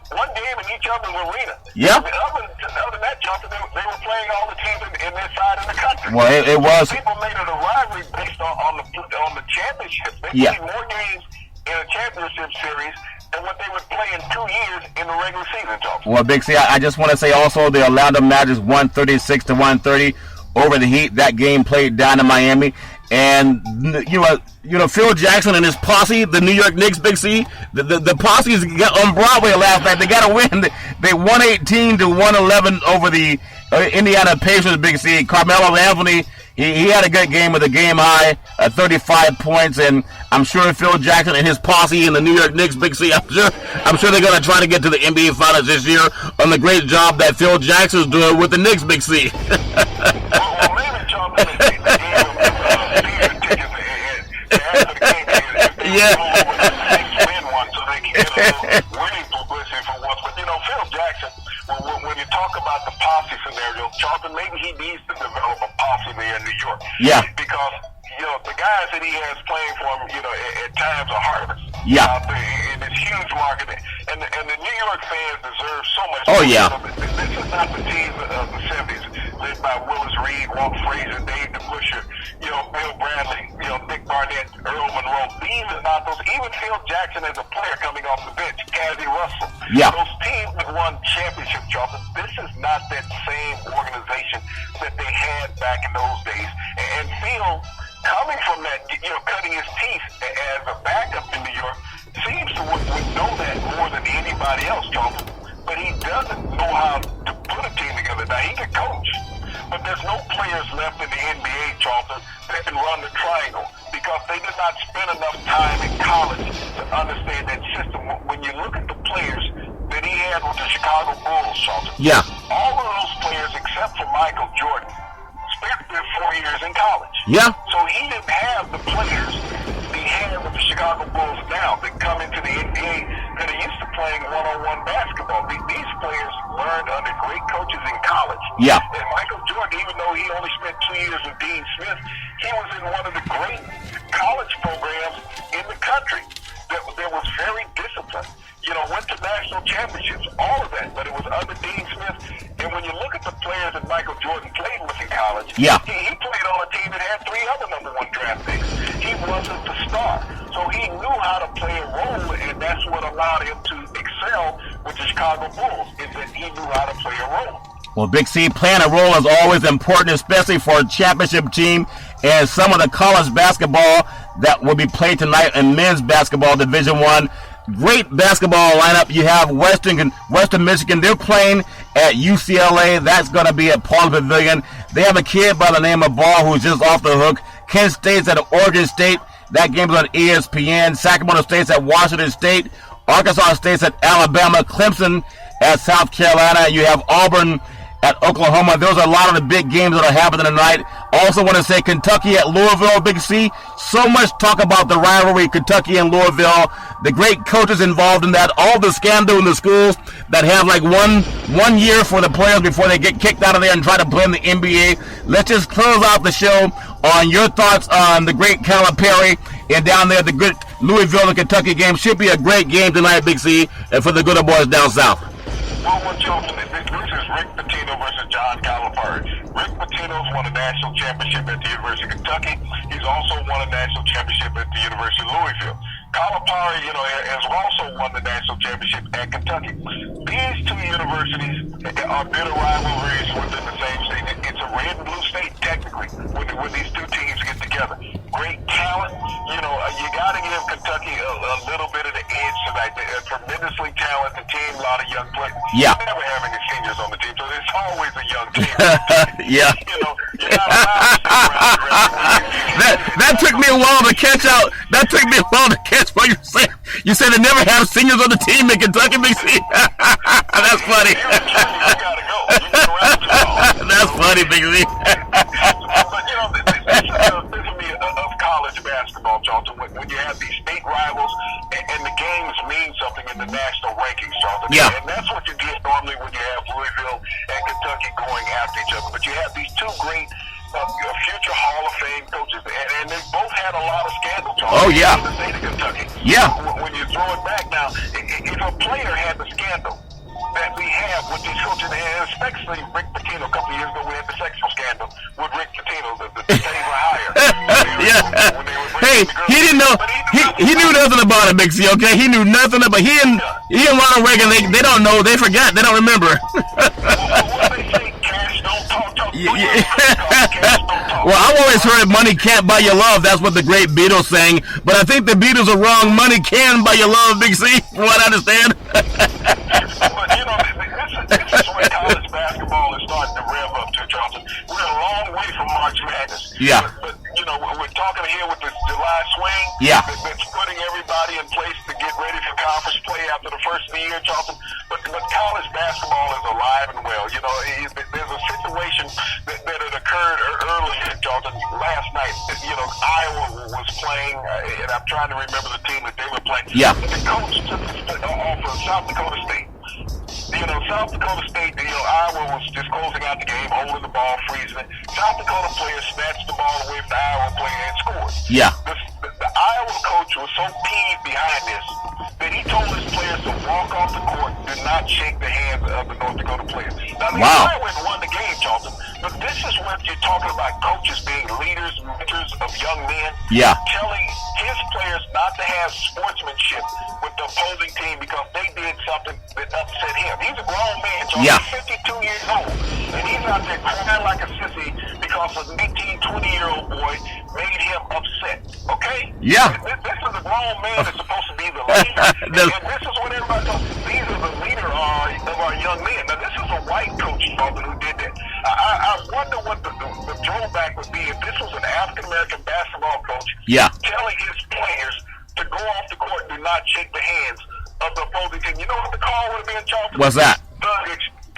One game in each other's arena. Yeah. Other than that, Jonathan, they were playing all the teams in their side of the country. Well, it was. People made it a rivalry based on the championships. They played more games in a championship series than what they would play in 2 years in the regular season, Jonathan. Well, Big C, I just want to say also they allowed the Magic 136-130 over the Heat. That game played down in Miami. And Phil Jackson and his posse, the New York Knicks, Big C, the posse's got on Broadway last night. They got to win. They 118-111 over the Indiana Pacers, Big C. Carmelo Anthony, he had a good game with a game high, 35 points, and I'm sure Phil Jackson and his posse and the New York Knicks, Big C, I'm sure they're going to try to get to the NBA Finals this year on the great job that Phil Jackson's doing with the Knicks, Big C. Well, maybe Charles, they gave them season tickets after the game. Yeah. Win one so they can get a little winning publicity for once. But, Phil Jackson, when you talk about the posse scenario, Charlton, maybe he needs to develop a posse there in New York. Yeah. Because, the guys that he has playing for him, at times are harvest. Yeah. Out there in this huge market. And the New York fans deserve so much. Oh, yeah. This is not the team of the 70s, led by Willis Reed, Walt Frazier, Dave DeBusschere, Bill Bradley, Dick Barnett, Earl Monroe. These are not those. Even Phil Jackson as a player coming off the bench, Cassie Russell. Yeah. Those teams that won championship, Charlton, this is not that same organization that they had back in those days. And Phil, coming from that, cutting his teeth as a backup in New York, seems to would know that more than anybody else, Charlton. But he doesn't know how to put a team together. Now, he can coach, but there's no players left in the NBA, Charlton, that can run the triangle because they did not spend enough time in college to understand that system. When you look at the players that he had with the Chicago Bulls, Charlton, Yeah. all of those players except for Michael Jordan spent their 4 years in college. Yeah. So he didn't have the players he had with the Chicago Bulls now that come into the NBA that are used to playing one-on-one basketball. These players learned under great coaches in college. Yeah. And Michael Jordan, even though he only spent 2 years with Dean Smith, he was in one of the great college programs in the country that was very disciplined. Went to national championships, all of that, but it was under Dean Smith. And when you look at the players that Michael Jordan played with in college, yeah, he played on a team that had 3 other number 1 draft picks. He wasn't the star. So he knew how to play a role, and that's what allowed him to excel with the Chicago Bulls, is that he knew how to play a role. Well, Big C, playing a role is always important, especially for a championship team. And some of the college basketball that will be played tonight in men's basketball Division I. Great basketball lineup. You have Western Michigan. They're playing at UCLA. That's going to be at Paul Pavilion. They have a kid by the name of Ball who's just off the hook. Kent State's at Oregon State. That game's on ESPN. Sacramento State's at Washington State. Arkansas State's at Alabama. Clemson at South Carolina. You have Auburn at Oklahoma. Those are a lot of the big games that are happening tonight. Also want to say Kentucky at Louisville, Big C. So much talk about the rivalry, Kentucky and Louisville. The great coaches involved in that. All the scandal in the schools that have like one year for the players before they get kicked out of there and try to play in the NBA. Let's just close out the show on your thoughts on the great Calipari and down there the good Louisville and Kentucky game. Should be a great game tonight, Big C, and for the good old boys down south. Well, what y'all this is Rick Pitino versus John Calipari. Rick Pitino's won a national championship at the University of Kentucky. He's also won a national championship at the University of Louisville. Calipari, has also won the national championship at Kentucky. These 2 universities are bitter rivalries within the same state. It's a red and blue state, technically, when these 2 teams get together. Great talent. You got to give Kentucky a little bit of the edge tonight. They're a tremendously talented team, a lot of young players. Yeah. You never have any seniors on the team, so it's always a young team. Yeah. You're not allowed to sit around. That took me a while to catch out. That took me a while to catch what you're saying. You said they never have seniors on the team in Kentucky, Big C. That's funny. You gotta go. You get around too long. That's funny, Big C. But this will be of college basketball, Charlton, when you have these state rivals and the games mean something in the national rankings, Charlton. Yeah. And that's what you get normally when you have Louisville and Kentucky going after each other. But you have these 2 great future Hall of Fame coaches, and they both had a lot of scandals. Oh, yeah. In the state of Kentucky. Yeah. When you throw it back now, if a player had the scandal that we have with these coaches, and especially Rick Pitino, a couple of years ago, we had the sexual scandal with Rick Pitino, the days were higher. Yeah. Hey, he didn't know. He knew nothing about it, Big C. Okay, he knew nothing about. He and Ronald Reagan, they don't know. They forgot. They don't remember. Well, they say cash don't talk. Well, I've always heard money can't buy your love. That's what the great Beatles sang. But I think the Beatles are wrong. Money can buy your love, Big C. From what I understand. But this is where college basketball is starting to rev up to, Johnson. We're a long way from March Madness. Yeah. But we're talking here with this July swing. Yeah. That's putting everybody in place to get ready for conference play after the first of the year, Johnson. But college basketball is alive and well. There's a situation that had occurred earlier, Johnson, last night. Iowa was playing, and I'm trying to remember the team that they were playing. Yeah. The coach took off of South Dakota State. South Dakota State, Iowa was just closing out the game, holding the ball, freezing it. South Dakota player snatched the ball away from the Iowa player and scored. Yeah. The Iowa coach was so peeved behind this that he told his players to walk off the court and not shake the hands of the North Dakota players. Now, Iowa won the game, Charlton, but this is what you're talking about, coaches being leaders, mentors of young men. Yeah. Telling his players not to have sportsmanship with the opposing team because they did something that upset him. He's a grown man, Charlton. Yeah. He's 52 years old, and he's out there crying like a sissy because an 18, 20-year-old boy made him upset. Okay? Yeah. This is a grown man that's supposed to be the leader. And this is what everybody knows. These are the leader of our young men. Now, this is a white coach, Charlton, who did that. I wonder what the throwback would be if this was an African-American basketball coach telling his players to go off the court and do not shake the hands of the opposing team. You know what the call would have been, Charlton? What's that?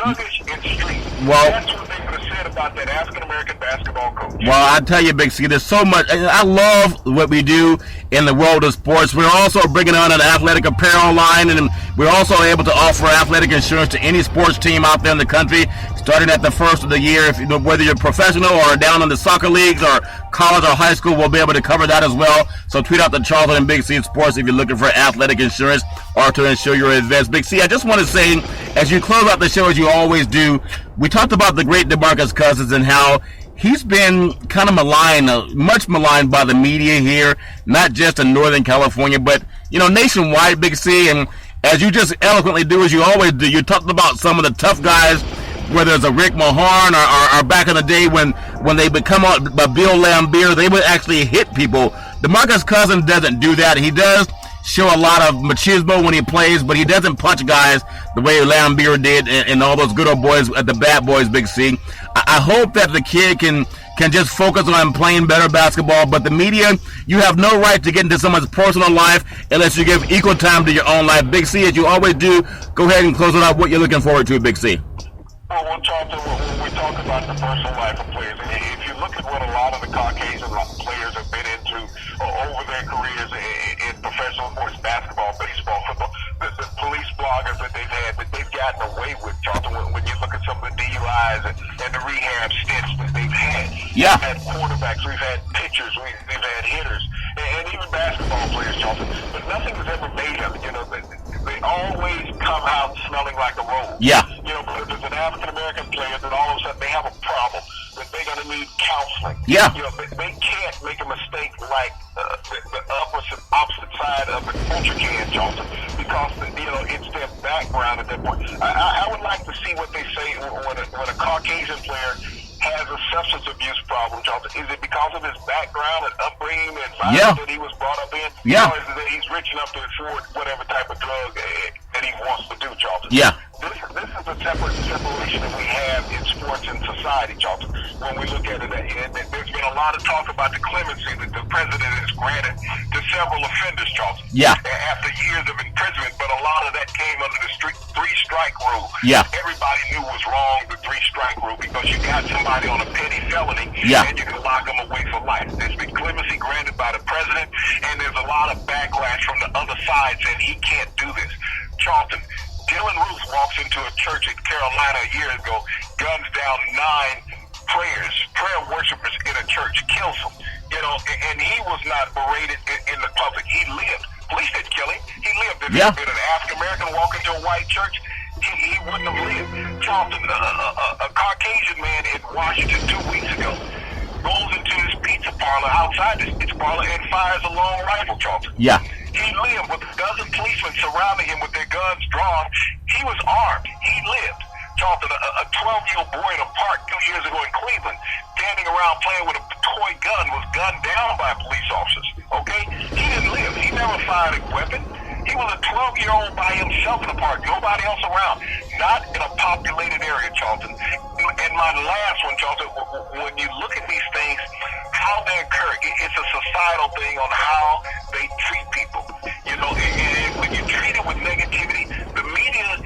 Thuggish and street. Well, that's what they would have said about that African-American basketball coach. Well, I tell you, Big C, there's so much. I love what we do in the world of sports. We're also bringing on an athletic apparel line, and we're also able to offer athletic insurance to any sports team out there in the country, starting at the first of the year. If whether you're professional or down in the soccer leagues or college or high school, we'll be able to cover that as well. So tweet out the Charlton and Big C Sports if you're looking for athletic insurance or to insure your events. Big C, I just want to say, as you close out the show, as you always do, we talked about the great DeMarcus Cousins and how he's been kind of maligned, much maligned by the media here, not just in Northern California, but, nationwide, Big C. And as you just eloquently do, as you always do, you talked about some of the tough guys, whether it's a Rick Mahorn or back in the day when they become out by Bill Laimbeer, they would actually hit people. DeMarcus Cousins doesn't do that. He does show a lot of machismo when he plays, but he doesn't punch guys the way Laimbeer did and all those good old boys at the Bad Boys, Big C. I hope that the kid can just focus on playing better basketball, but the media, you have no right to get into someone's personal life unless you give equal time to your own life. Big C, as you always do, go ahead and close it out. What you're looking forward to, Big C. Well, when we talk about the personal life of players, if you look at what a lot of the Caucasian players have been into over their careers in professional sports, basketball, baseball, football, the police bloggers that they've gotten away with, Charlton, when you look at some of the DUIs and the rehab stints that they've had. Yeah. We've had quarterbacks, we've had pitchers, we've had hitters, and even basketball players, Charlton. But nothing has ever made them. They always come out smelling like a rose. Yeah. But if there's an African-American player that all of a sudden they have a problem, that they're going to need counseling. Yeah. They can't make a mistake like the opposite side of the culture can, Charlton, because, it's their background at that point. I would like to see what they say when a Caucasian player has a substance abuse problem, Charlton. Is it because of his background and upbringing, the environment that he was brought up in? Yeah. Or is it that he's rich enough to afford whatever type of drug that he wants to do, Charlton? Yeah. This is a separation that we have in sports and society, Charlton. When we look at it, there's been a lot of talk about the clemency that the president has granted to several offenders, Charlton. Yeah. After years of imprisonment, but a lot of that came under the three-strike rule. Yeah. Everybody knew was wrong, the three-strike rule, because you got somebody on a petty felony, and you can lock them away for life. There's been clemency granted by the president, and there's a lot of backlash from the other side saying he can't do this. Charlton, Dylan Ruth walks into a church in Carolina a year ago, guns down 9 prayer worshipers in a church, kills them. And he was not berated in the public. He lived. Police didn't kill him. He lived. If it had been an African-American walk into a white church, he wouldn't have lived. Charlton, a Caucasian man in Washington 2 weeks ago, goes into his pizza parlor outside his pizza parlor and fires a long rifle, Charlton. Yeah. He lived with a dozen policemen surrounding him with their guns drawn. He was armed. He lived. Charlton, a 12-year-old boy in a park 2 years ago in Cleveland, standing around playing with a toy gun, was gunned down by police officers. Okay? He didn't live. He never fired a weapon. He was a 12-year-old by himself in the park, nobody else around. Not in a populated area, Charlton. And my last one, Charlton, when you look at these things, how they occur, it's a societal thing on how they treat people. And when you treat it with negativity, the media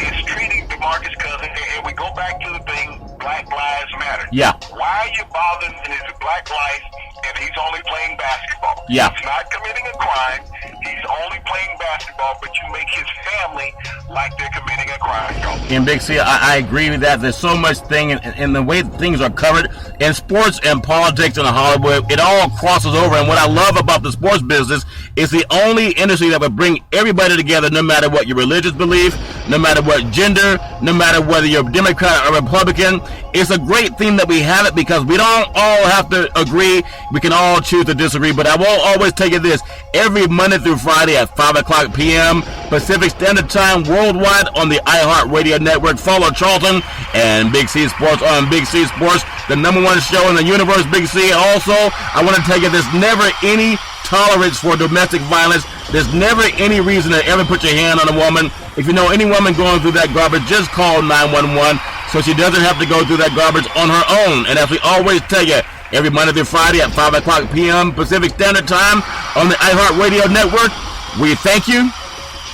is treating DeMarcus Cousins, and we go back to the thing, Black Lives Matter. Yeah. Why are you bothering his black life and he's only playing basketball? Yeah. He's not committing a crime. He's only playing basketball, but you make his family like they're committing a crime. And Big C, I agree with that. There's so much thing in the way things are covered in sports and politics in Hollywood. It all crosses over. And what I love about the sports business is the only industry that would bring everybody together, no matter what your religious belief, no matter what gender, no matter whether you're Democrat or Republican. It's a great thing that we have it because we don't all have to agree. We can all choose to disagree. But I will always tell you this. Every Monday through Friday at 5 o'clock p.m. Pacific Standard Time worldwide on the iHeartRadio network. Follow Charlton and Big C Sports on Big C Sports, the #1 show in the universe, Big C. Also, I want to tell you there's never any tolerance for domestic violence. There's never any reason to ever put your hand on a woman. If you know any woman going through that garbage, just call 911 so she doesn't have to go through that garbage on her own. And as we always tell you, every Monday through Friday at 5 o'clock p.m. Pacific Standard Time on the iHeartRadio network, we thank you,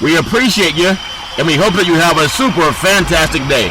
we appreciate you, and we hope that you have a super fantastic day.